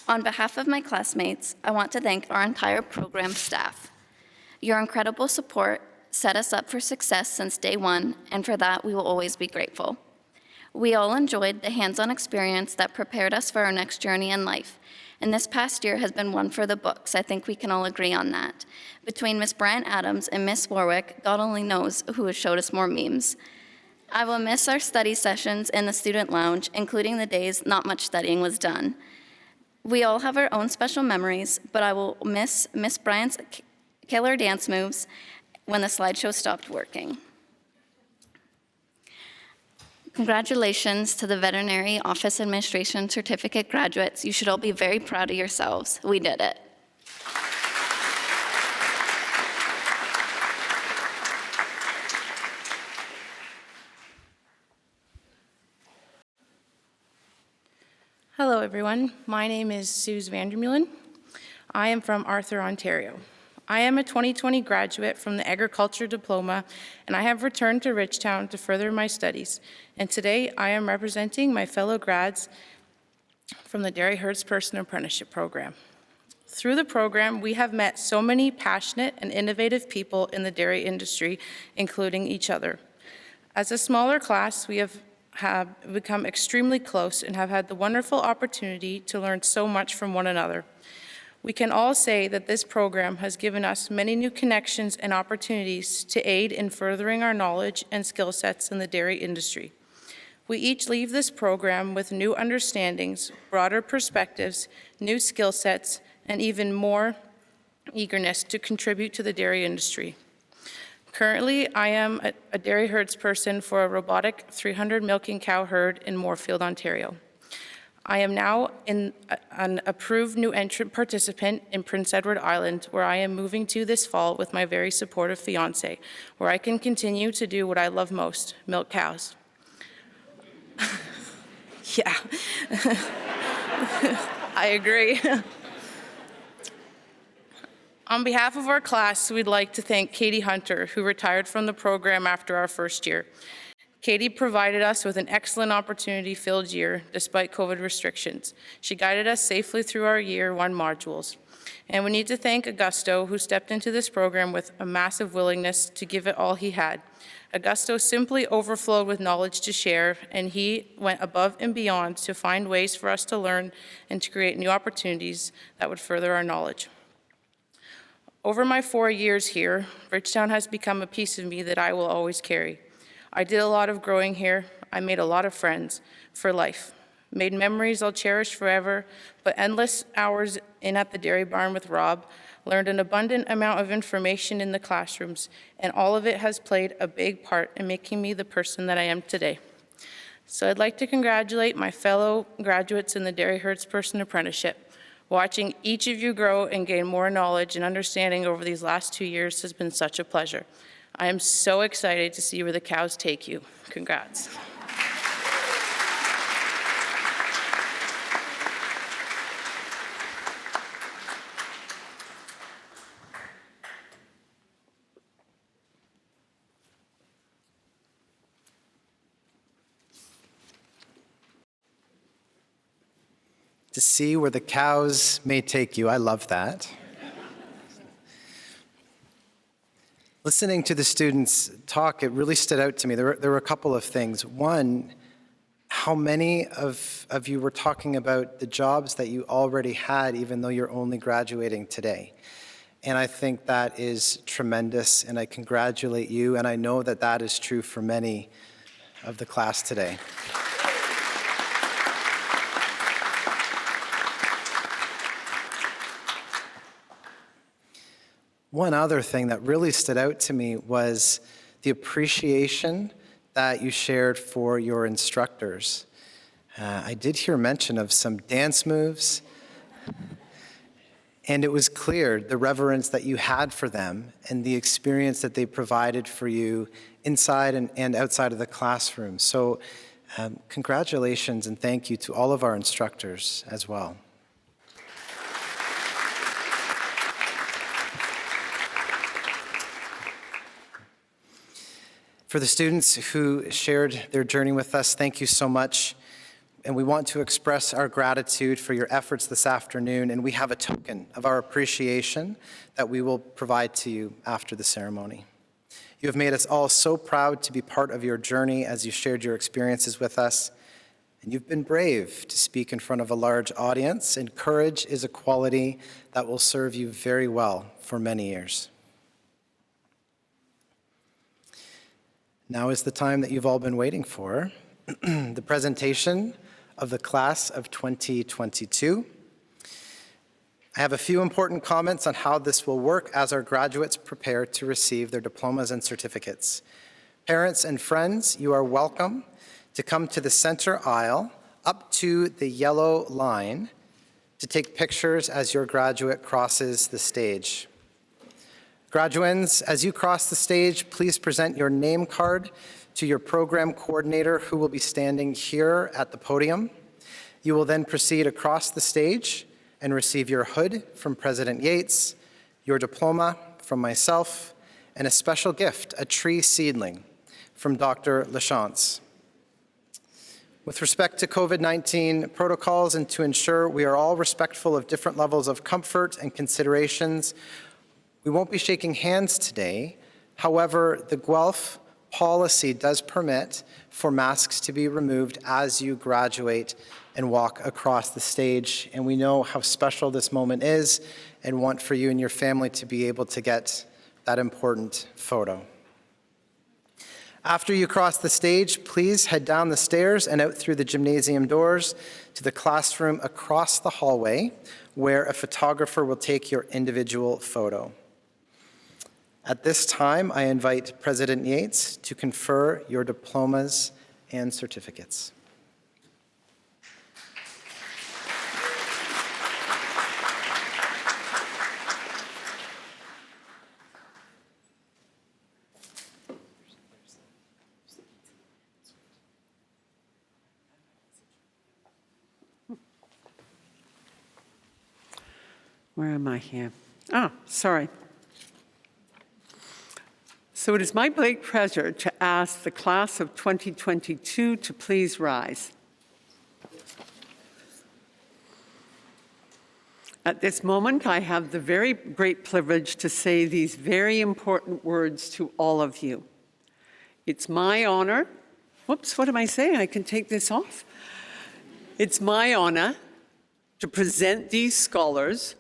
On behalf of my classmates, I want to thank our entire program staff. Your incredible support set us up for success since day one, and for that, we will always be grateful. We all enjoyed the hands-on experience that prepared us for our next journey in life, and this past year has been one for the books. I think we can all agree on that. Between Miss Bryant Adams and Miss Warwick, God only knows who has showed us more memes. I will miss our study sessions in the student lounge, including the days not much studying was done. We all have our own special memories, but I will miss Miss Bryant's killer dance moves when the slideshow stopped working. Congratulations to the Veterinary Office Administration Certificate graduates. You should all be very proud of yourselves. We did it. Hello, everyone. My name is Suze Vandermeulen. I am from Arthur, Ontario. I am a 2020 graduate from the Agriculture Diploma, and I have returned to Ridgetown to further my studies. And today, I am representing my fellow grads from the Dairy Herdsperson Apprenticeship Program. Through the program, we have met so many passionate and innovative people in the dairy industry, including each other. As a smaller class, we have become extremely close and have had the wonderful opportunity to learn so much from one another. We can all say that this program has given us many new connections and opportunities to aid in furthering our knowledge and skill sets in the dairy industry. We each leave this program with new understandings, broader perspectives, new skill sets, and even more eagerness to contribute to the dairy industry. Currently, I am a dairy herdsperson for a robotic 300 milking cow herd in Moorfield, Ontario. I am now an approved new entrant participant in Prince Edward Island, where I am moving to this fall with my very supportive fiance, where I can continue to do what I love most, milk cows. Yeah, I agree. On behalf of our class, we'd like to thank Katie Hunter, who retired from the program after our first year. Katie provided us with an excellent opportunity-filled year despite COVID restrictions. She guided us safely through our year one modules. And we need to thank Augusto, who stepped into this program with a massive willingness to give it all he had. Augusto simply overflowed with knowledge to share, and he went above and beyond to find ways for us to learn and to create new opportunities that would further our knowledge. Over my 4 years here, Ridgetown has become a piece of me that I will always carry. I did a lot of growing here. I made a lot of friends for life. Made memories I'll cherish forever, but endless hours in at the dairy barn with Rob, learned an abundant amount of information in the classrooms, and all of it has played a big part in making me the person that I am today. So I'd like to congratulate my fellow graduates in the Dairy Herdsperson Apprenticeship. Watching each of you grow and gain more knowledge and understanding over these last 2 years has been such a pleasure. I am so excited to see where the cows take you. Congrats. To see where the cows may take you. I love that. Listening to the students talk, it really stood out to me. There were a couple of things. One, how many of you were talking about the jobs that you already had, even though you're only graduating today. And I think that is tremendous, and I congratulate you, and I know that that is true for many of the class today. One other thing that really stood out to me was the appreciation that you shared for your instructors. I did hear mention of some dance moves, and it was clear the reverence that you had for them and the experience that they provided for you inside and outside of the classroom. So congratulations and thank you to all of our instructors as well. For the students who shared their journey with us, thank you so much. And we want to express our gratitude for your efforts this afternoon, and we have a token of our appreciation that we will provide to you after the ceremony. You have made us all so proud to be part of your journey as you shared your experiences with us, and you've been brave to speak in front of a large audience, and courage is a quality that will serve you very well for many years. Now is the time that you've all been waiting for, the presentation of the class of 2022. I have a few important comments on how this will work as our graduates prepare to receive their diplomas and certificates. Parents and friends, you are welcome to come to the center aisle up to the yellow line to take pictures as your graduate crosses the stage. Graduands, as you cross the stage, please present your name card to your program coordinator, who will be standing here at the podium. You will then proceed across the stage and receive your hood from President Yates, your diploma from myself, and a special gift, a tree seedling from Dr. Lachance. With respect to COVID-19 protocols and to ensure we are all respectful of different levels of comfort and considerations, we won't be shaking hands today. However, the Guelph policy does permit for masks to be removed as you graduate and walk across the stage. And we know how special this moment is and want for you and your family to be able to get that important photo. After you cross the stage, please head down the stairs and out through the gymnasium doors to the classroom across the hallway, where a photographer will take your individual photo. At this time, I invite President Yates to confer your diplomas and certificates. Where am I here? Oh, sorry. So it is my great pleasure to ask the class of 2022 to please rise. At this moment, I have the very great privilege to say these very important words to all of you. It's my honor, whoops, what am I saying? I can take this off. It's my honor to present these scholars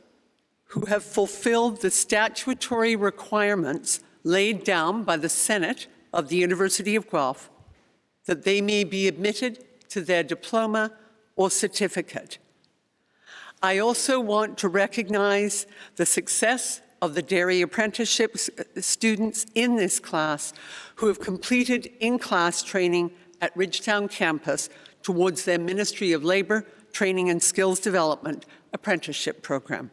who have fulfilled the statutory requirements laid down by the Senate of the University of Guelph, that they may be admitted to their diploma or certificate. I also want to recognize the success of the dairy apprenticeship students in this class who have completed in-class training at Ridgetown campus towards their Ministry of Labor, Training and Skills Development apprenticeship program.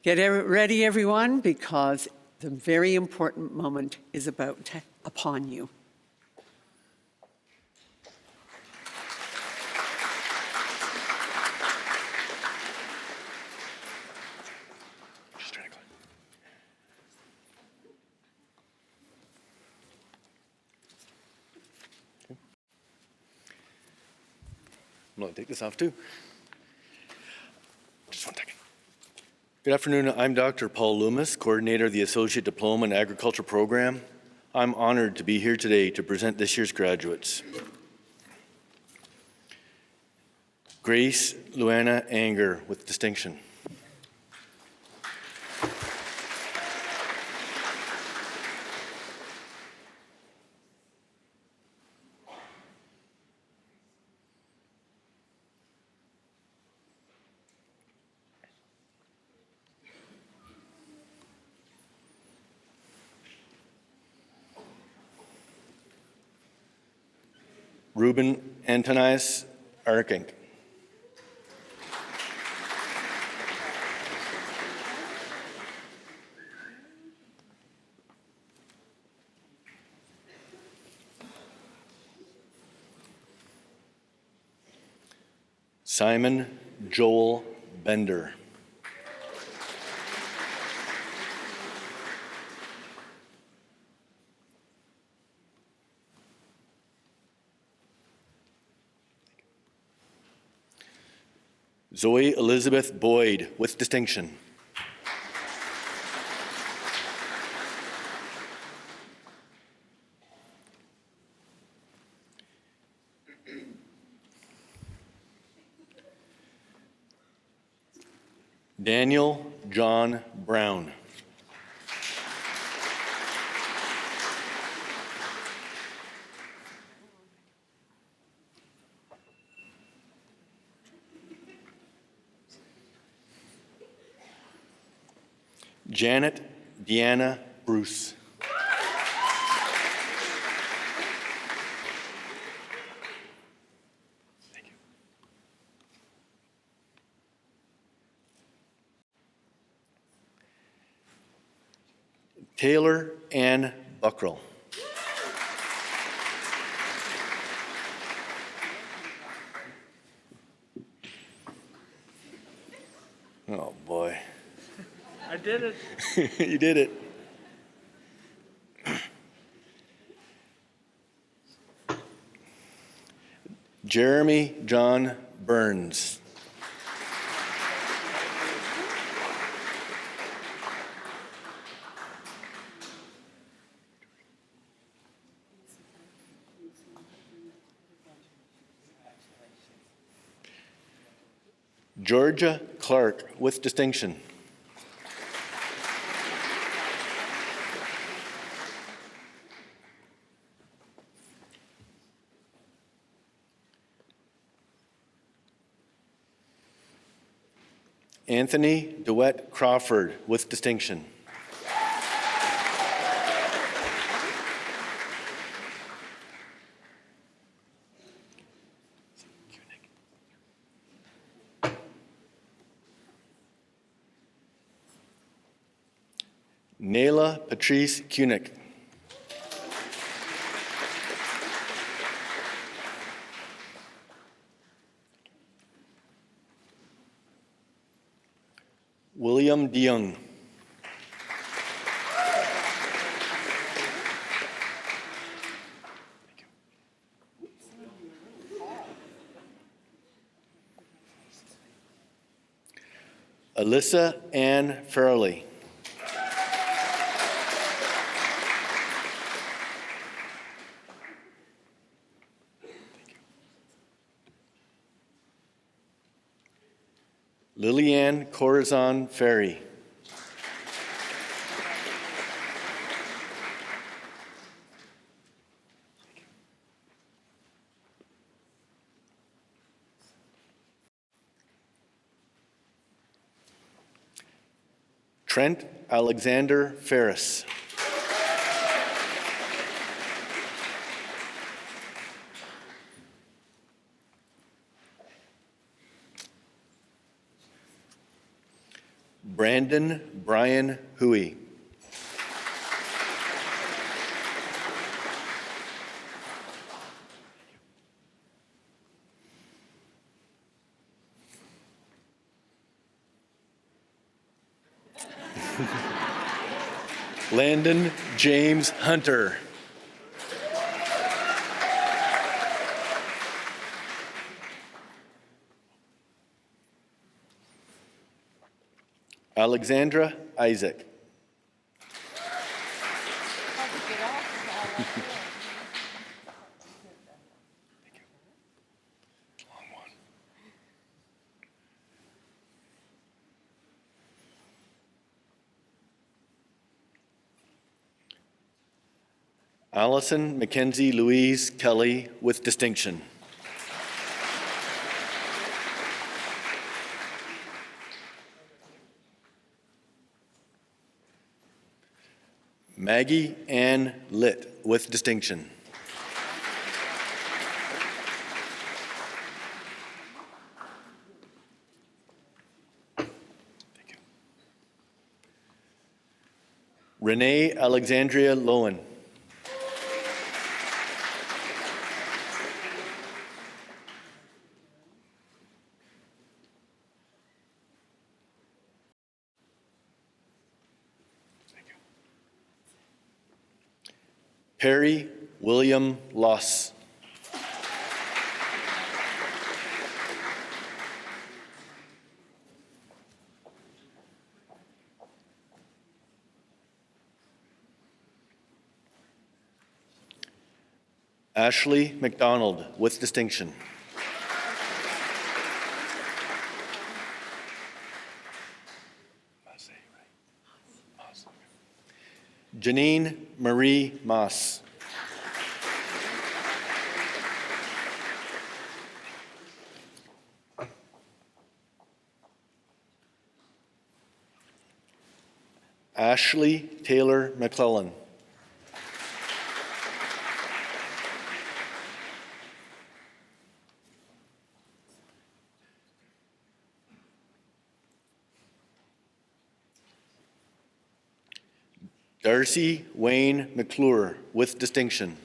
Get ready, everyone, because the very important moment is upon you. I'm going to take this off too. Just 1 second. Good afternoon. I'm Dr. Paul Loomis, coordinator of the Associate Diploma in Agriculture program. I'm honored to be here today to present this year's graduates. Grace Luana Anger with distinction. Ruben Antonius Arkink. Simon Joel Bender. Zoe Elizabeth Boyd with distinction. Daniel John Brown. Janet Deanna Bruce. Taylor Ann Buckrill. Oh, boy. I did it. You did it. Jeremy John Burns. Georgia Clark with distinction. Anthony DeWitt Crawford with distinction. Nayla Patrice Kunick. William DeYoung. Alyssa Ann Farley. Lillian Corazon Ferry. Trent Alexander Ferris. Brandon Brian Huey. Landon James Hunter. Alexandra Isaac. Allison Mackenzie Louise Kelly with distinction. Maggie Ann Litt with distinction. Renee Alexandria Lowen. Perry William Loss. Ashley McDonald with distinction. Janine Marie Moss. Ashley Taylor McClellan. Darcy Wayne McClure with distinction.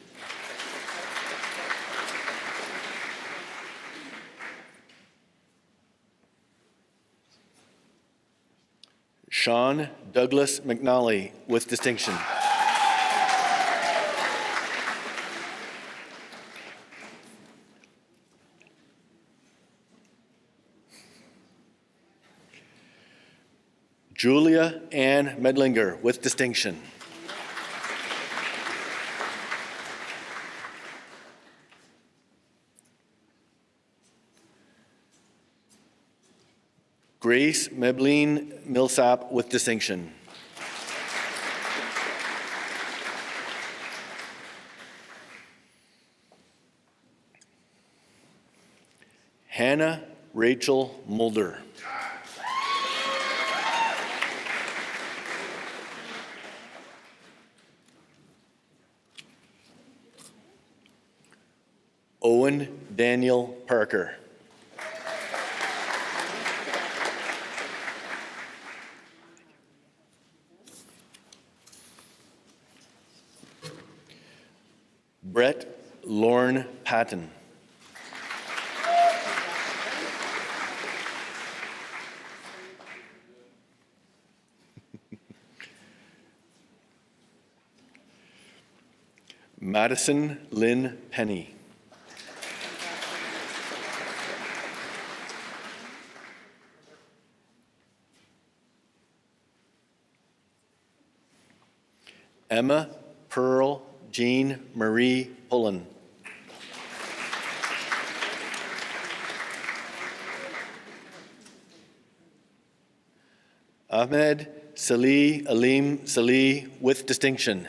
Sean Douglas McNally with distinction. Julia Ann Medlinger with distinction. Grace Mebline Millsap with distinction. Hannah Rachel Mulder. Owen Daniel Parker. Brett Lorne Patton. Madison Lynn Penny. Emma Pearl Jean Marie Pullen. Ahmed Salih Alim Salih with distinction.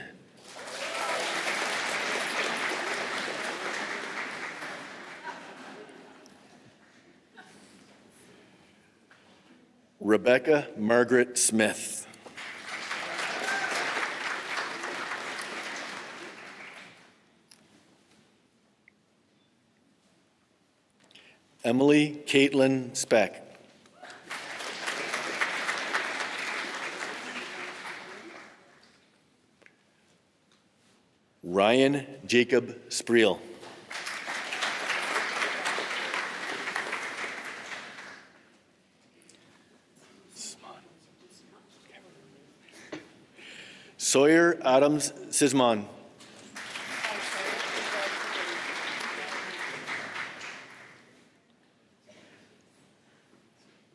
Rebecca Margaret Smith. Emily Caitlin Speck. Ryan Jacob Spriel. Sawyer Adams Sismon.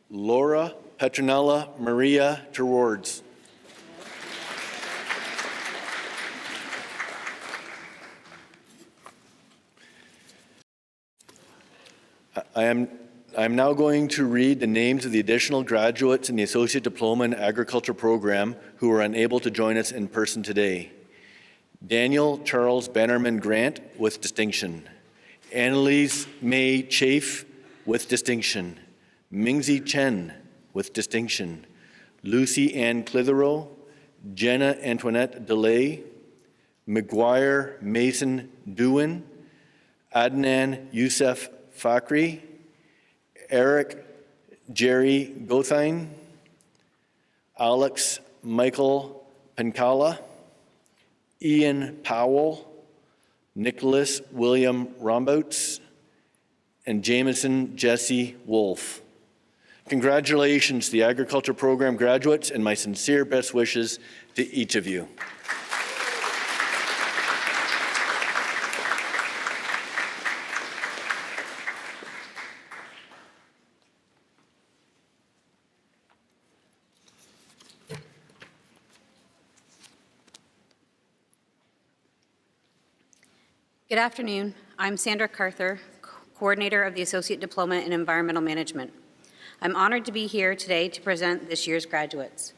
Laura Petronella Maria Terwards. I am now going to read the names of the additional graduates in the Associate Diploma in Agriculture program who are unable to join us in person today. Daniel Charles Bannerman Grant with distinction. Annalise May Chafe with distinction. Mingzi Chen with distinction. Lucy Ann Clitheroe, Jenna Antoinette DeLay, McGuire Mason Dewin, Adnan Youssef Fakri, Eric Jerry Gothine, Alex Michael Pankala, Ian Powell, Nicholas William Rombouts, and Jameson Jesse Wolf. Congratulations to the agriculture program graduates, and my sincere best wishes to each of you. Good afternoon. I'm Sandra Carther, coordinator of the Associate Diploma in Environmental Management. I'm honored to be here today to present this year's graduates.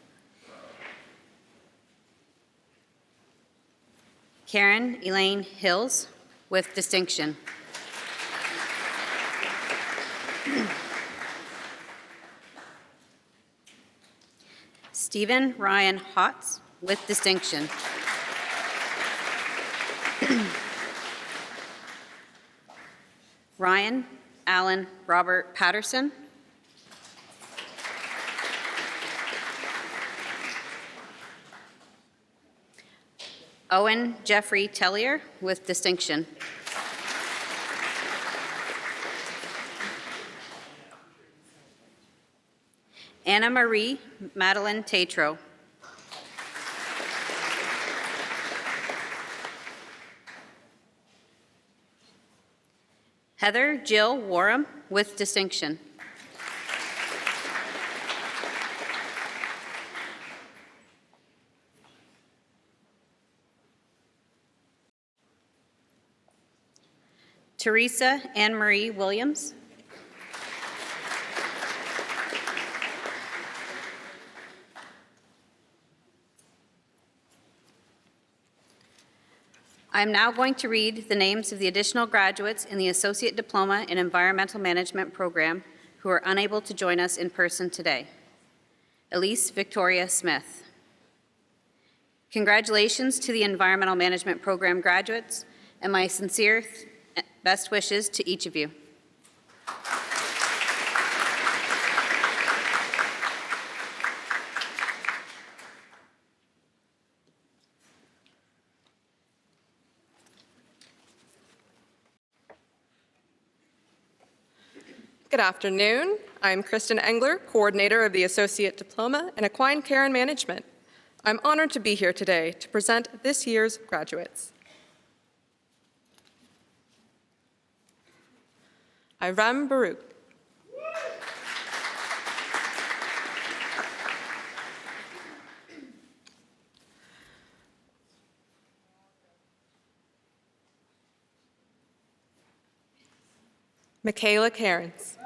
Karen Elaine Hills, with distinction. Stephen Ryan Hotz, with distinction. Ryan Allen Robert Patterson. Owen Jeffrey Tellier, with distinction. Anna Marie Madeline Tatro. Heather Jill Warham, with distinction. Teresa Anne Marie Williams. I am now going to read the names of the additional graduates in the Associate Diploma in Environmental Management program who are unable to join us in person today. Elise Victoria Smith. Congratulations to the Environmental Management program graduates, and my sincere best wishes to each of you. Good afternoon. I'm Kristen Engler, coordinator of the Associate Diploma in Equine Care and Management. I'm honored to be here today to present this year's graduates. Irem Baruch. Michaela Cairns.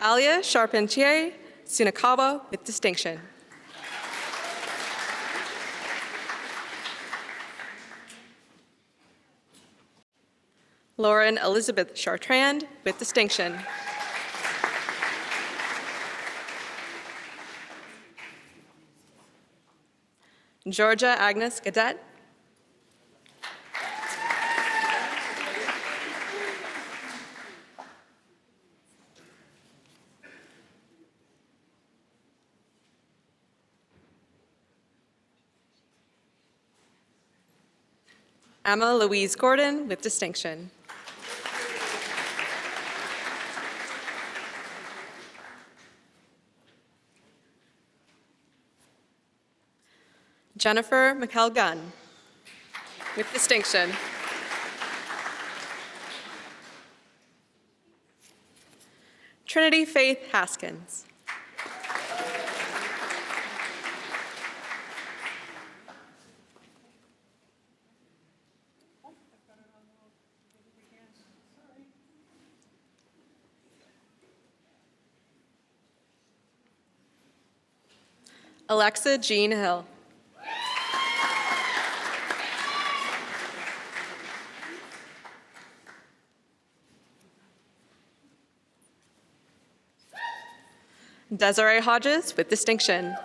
Alia Charpentier Sunakawa, with distinction. Lauren Elizabeth Chartrand, with distinction. Georgia Agnes Gadet. Emma Louise Gordon, with distinction. Jennifer McKell Gunn, with distinction. Trinity Faith Haskins. Alexa Jean Hill. Desiree Hodges, with distinction.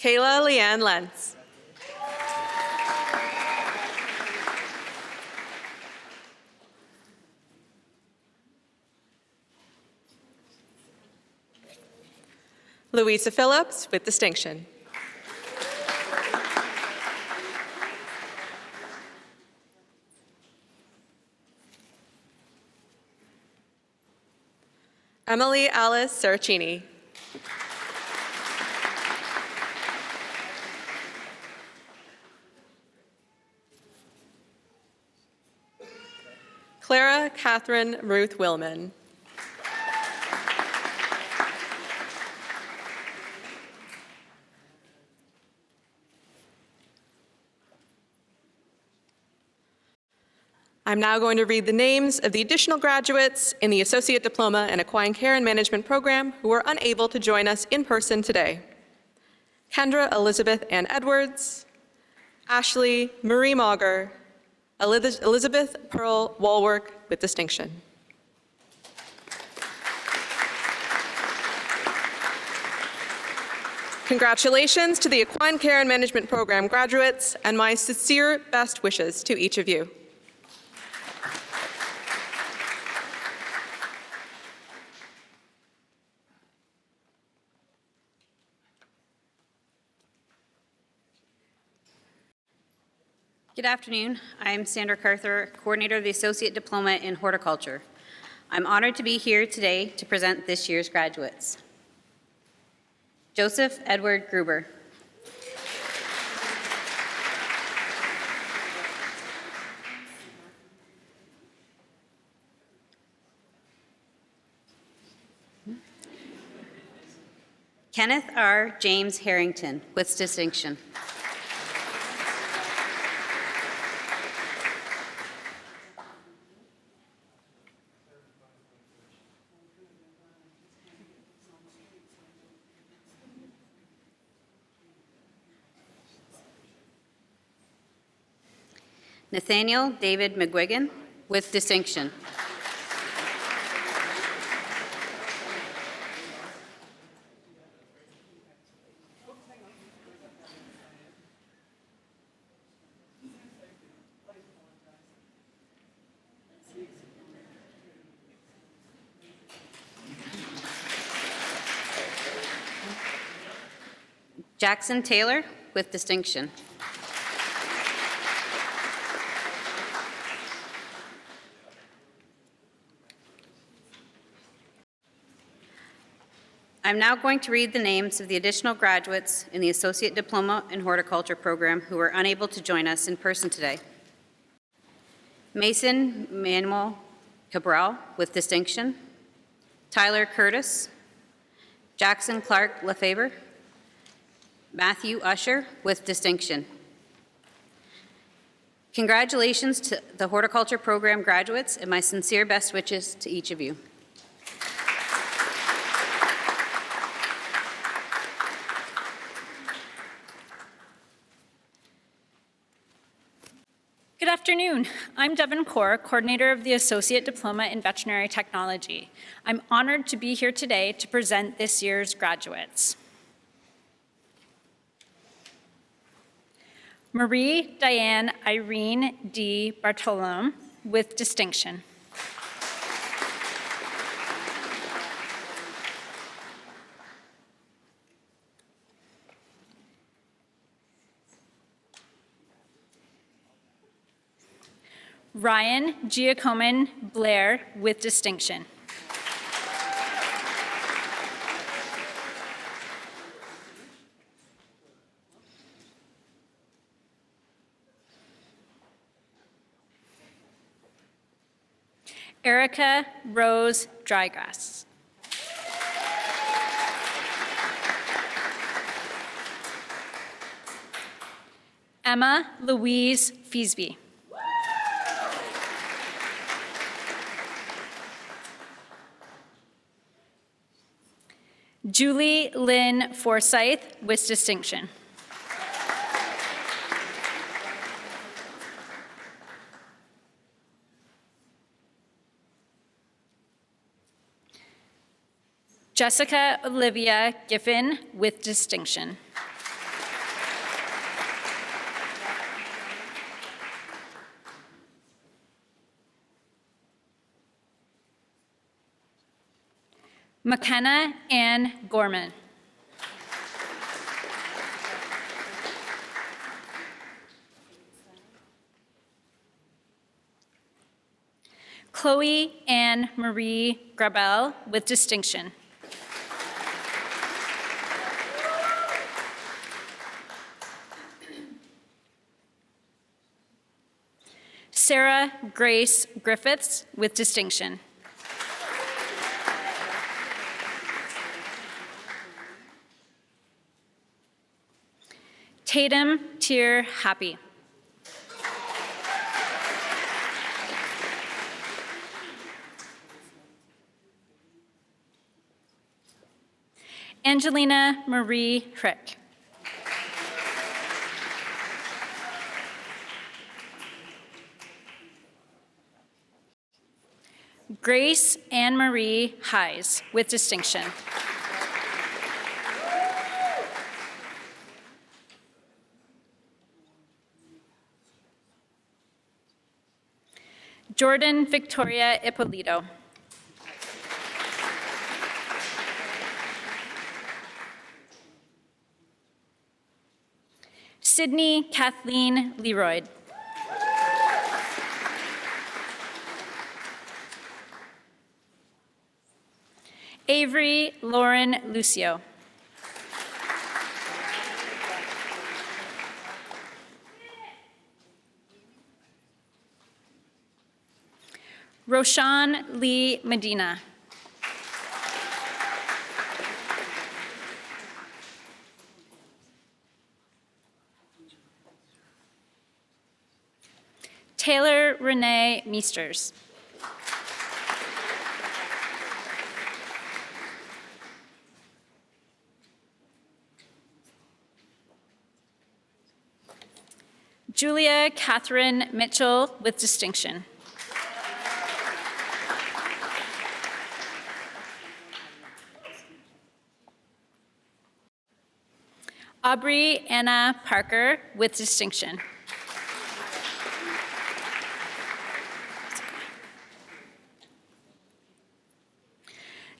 Kayla Leanne Lentz. Louisa Phillips with distinction. Emily Alice Saracini. Clara Catherine Ruth Willman. I'm now going to read the names of the additional graduates in the Associate Diploma in Equine Care and Management program who are unable to join us in person today. Kendra Elizabeth Ann Edwards, Ashley Marie Mauger, Elizabeth Pearl Walwork with distinction. Congratulations to the Equine Care and Management program graduates, and my sincere best wishes to each of you. Good afternoon. I am Sandra Carther, coordinator of the Associate Diploma in Horticulture. I'm honored to be here today to present this year's graduates. Joseph Edward Gruber. Kenneth R. James Harrington with distinction. Nathaniel David McGuigan with distinction. Jackson Taylor with distinction. I'm now going to read the names of the additional graduates in the Associate Diploma in Horticulture program who are unable to join us in person today. Mason Manuel Cabral with distinction. Tyler Curtis. Jackson Clark Lefebvre. Matthew Usher with distinction. Congratulations to the Horticulture program graduates, and my sincere best wishes to each of you. Good afternoon. I'm Devin Kaur, coordinator of the Associate Diploma in Veterinary Technology. I'm honored to be here today to present this year's graduates. Marie Diane Irene D. Bartolome with distinction. Ryan Giacomin Blair with distinction. Erica Rose Drygrass. Emma Louise Feasby. Julie Lynn Forsyth with distinction. Jessica Olivia Giffen with distinction. McKenna Ann Gorman. Chloe Ann Marie Grabel with distinction. Sarah Grace Griffiths with distinction. Tatum Tier Happy. Angelina Marie Frick. Grace Anne Marie Hayes with distinction. Jordan Victoria Ippolito. Sydney Kathleen Leroyd. Avery Lauren Lucio. Roshan Lee Medina. Taylor Renee Meesters. Julia Catherine Mitchell with distinction. Aubrey Anna Parker with distinction.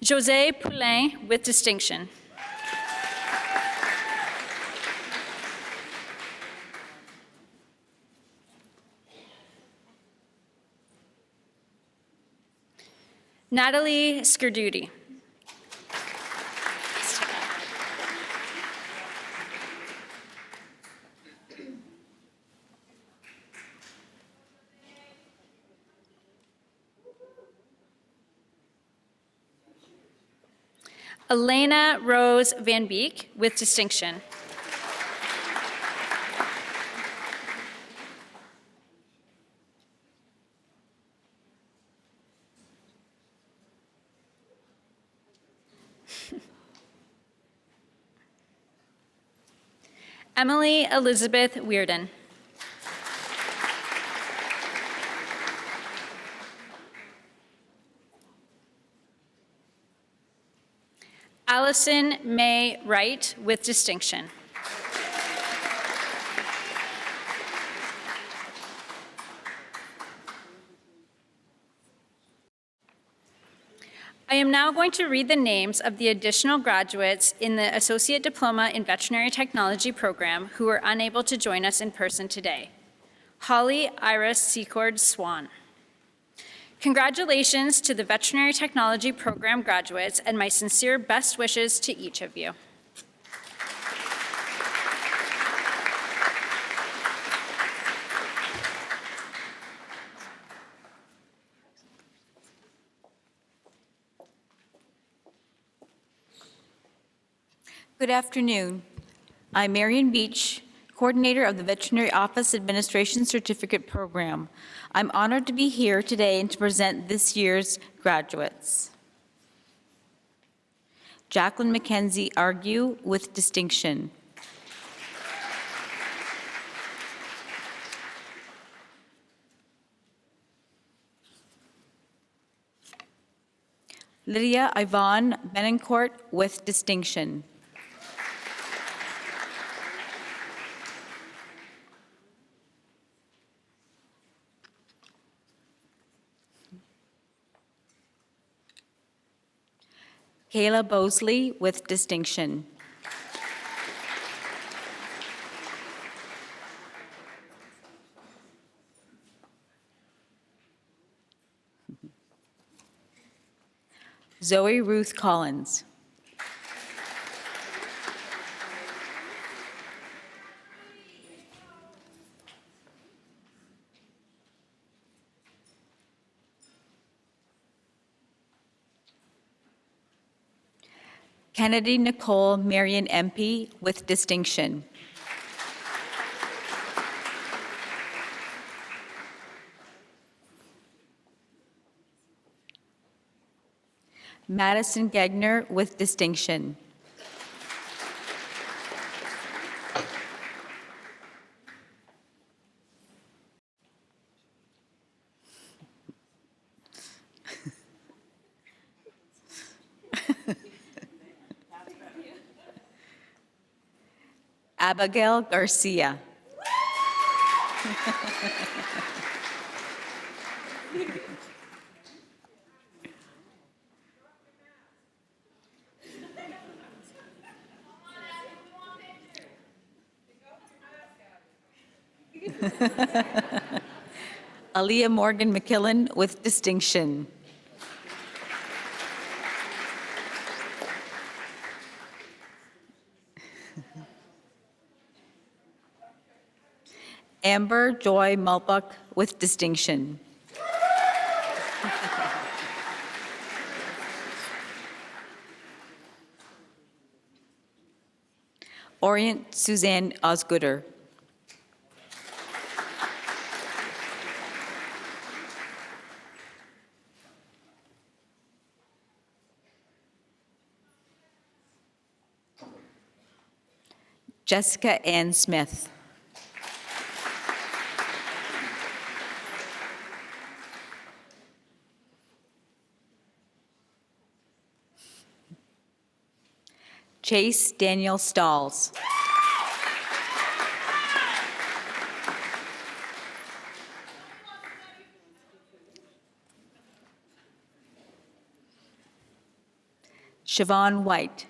José Poulain with distinction. Natalie Skirduti. Elena Rose Van Beek with distinction. Emily Elizabeth Weirden. Allison May Wright with distinction. I am now going to read the names of the additional graduates in the Associate Diploma in Veterinary Technology program who are unable to join us in person today. Holly Iris Secord Swan. Congratulations to the Veterinary Technology program graduates and my sincere best wishes to each of you. Good afternoon. I'm Marion Beach, coordinator of the Veterinary Office Administration Certificate Program. I'm honored to be here today and to present this year's graduates. Jacqueline McKenzie Argue with distinction. Lydia Yvonne Benencourt with distinction. Kayla Bosley with distinction. Zoe Ruth Collins. Kennedy Nicole Marion MP with distinction. Madison Gegner with distinction. Abigail Garcia. Aaliyah Morgan McKillen with distinction. Amber Joy Malbuck with distinction. Orient Suzanne Osgooder. Jessica Ann Smith. Chase Daniel Stalls. Siobhan White.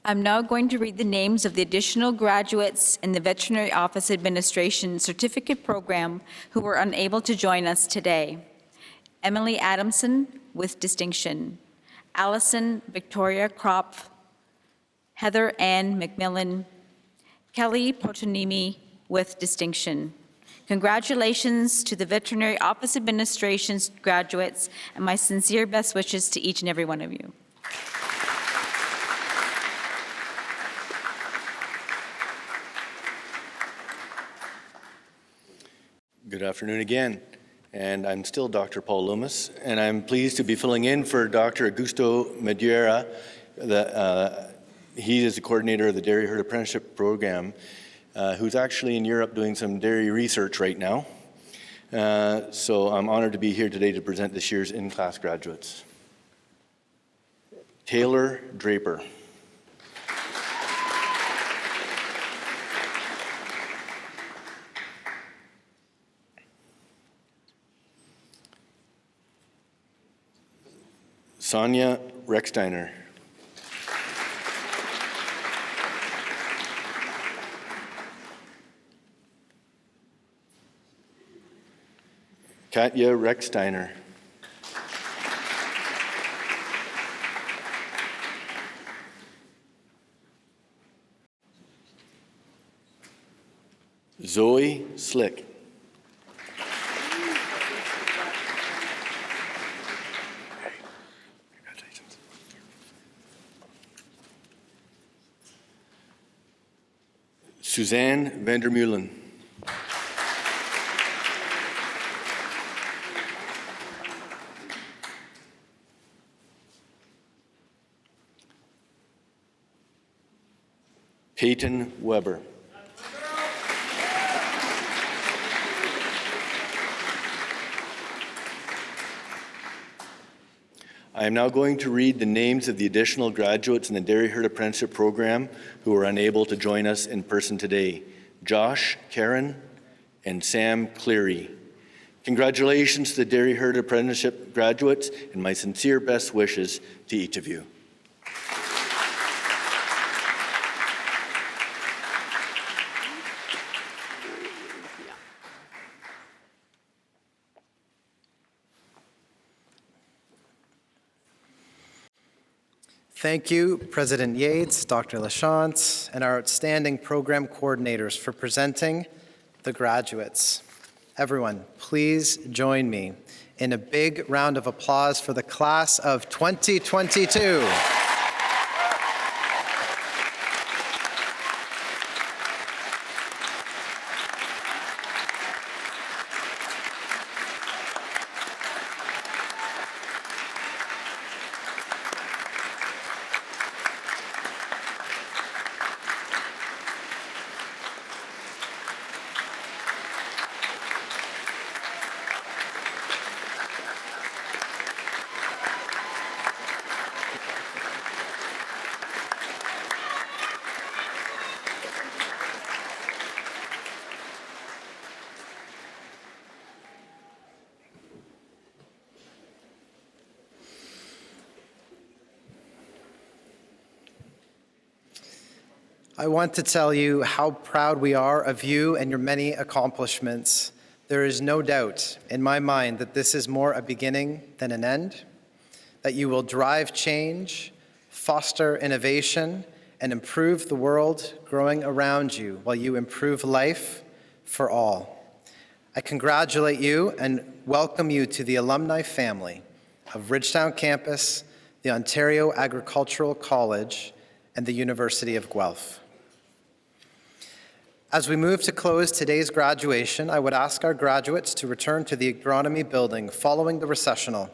I'm now going to read the names of the additional graduates in the Veterinary Office Administration Certificate Program who were unable to join us today. Emily Adamson with distinction. Allison Victoria Kropf. Heather Ann McMillan. Kelly Potonimi with distinction. Congratulations to the Veterinary Office Administration's graduates, and my sincere best wishes to each and every one of you. Good afternoon again, and I'm still Dr. Paul Loomis, and I'm pleased to be filling in for Dr. Augusto Madeira. He is the coordinator of the Dairy Herd Apprenticeship Program, who's actually in Europe doing some dairy research right now. So I'm honored to be here today to present this year's in-class graduates. Taylor Draper. Sonia Rechsteiner. Katja Rechsteiner. Zoe Slick. Suzanne Vandermeulen. Peyton Weber. I am now going to read the names of the additional graduates in the Dairy Herd Apprenticeship Program who are unable to join us in person today. Josh, Karen, and Sam Cleary. Congratulations to the Dairy Herd Apprenticeship graduates, and my sincere best wishes to each of you. Thank you, President Yates, Dr. LaChance, and our outstanding program coordinators for presenting the graduates. Everyone, please join me in a big round of applause for the class of 2022. I want to tell you how proud we are of you and your many accomplishments. There is no doubt in my mind that this is more a beginning than an end, that you will drive change, foster innovation, and improve the world growing around you while you improve life for all. I congratulate you and welcome you to the alumni family of Ridgetown Campus, the Ontario Agricultural College, and the University of Guelph. As we move to close today's graduation, I would ask our graduates to return to the agronomy building following the recessional,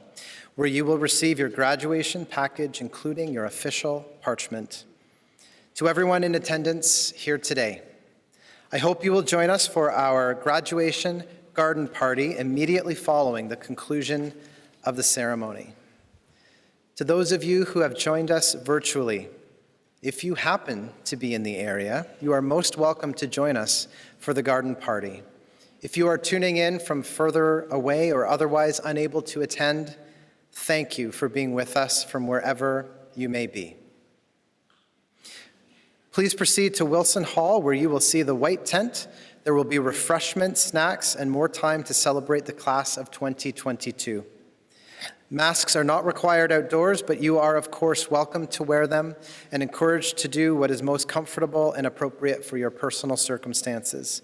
where you will receive your graduation package, including your official parchment. To everyone in attendance here today, I hope you will join us for our graduation garden party immediately following the conclusion of the ceremony. To those of you who have joined us virtually, if you happen to be in the area, you are most welcome to join us for the garden party. If you are tuning in from further away or otherwise unable to attend, thank you for being with us from wherever you may be. Please proceed to Wilson Hall, where you will see the white tent. There will be refreshments, snacks, and more time to celebrate the class of 2022. Masks are not required outdoors, but you are, of course, welcome to wear them and encouraged to do what is most comfortable and appropriate for your personal circumstances.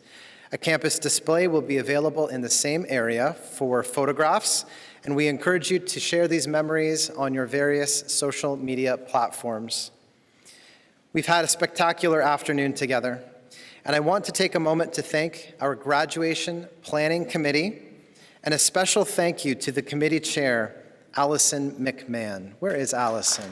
A campus display will be available in the same area for photographs, and we encourage you to share these memories on your various social media platforms. We've had a spectacular afternoon together, and I want to take a moment to thank our graduation planning committee, and a special thank you to the committee chair, Allison McMahon. Where is Allison?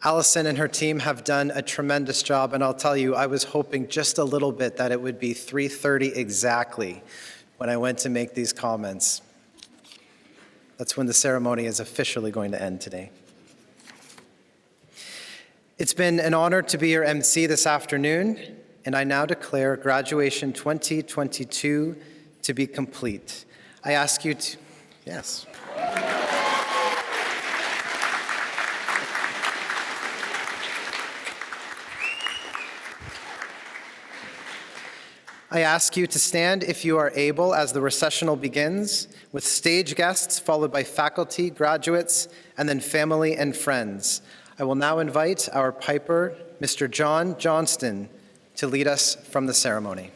Allison and her team have done a tremendous job, and I'll tell you, I was hoping just a little bit that it would be 3:30 exactly when I went to make these comments. That's when the ceremony is officially going to end today. It's been an honor to be your MC this afternoon, and I now declare graduation 2022 to be complete. I ask you to, yes. I ask you to stand if you are able as the recessional begins, with stage guests followed by faculty, graduates, and then family and friends. I will now invite our piper, Mr. John Johnston, to lead us from the ceremony.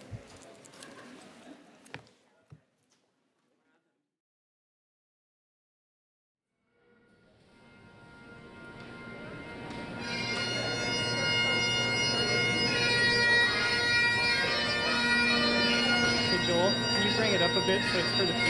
Hey Joel, can you bring it up a bit so it's for the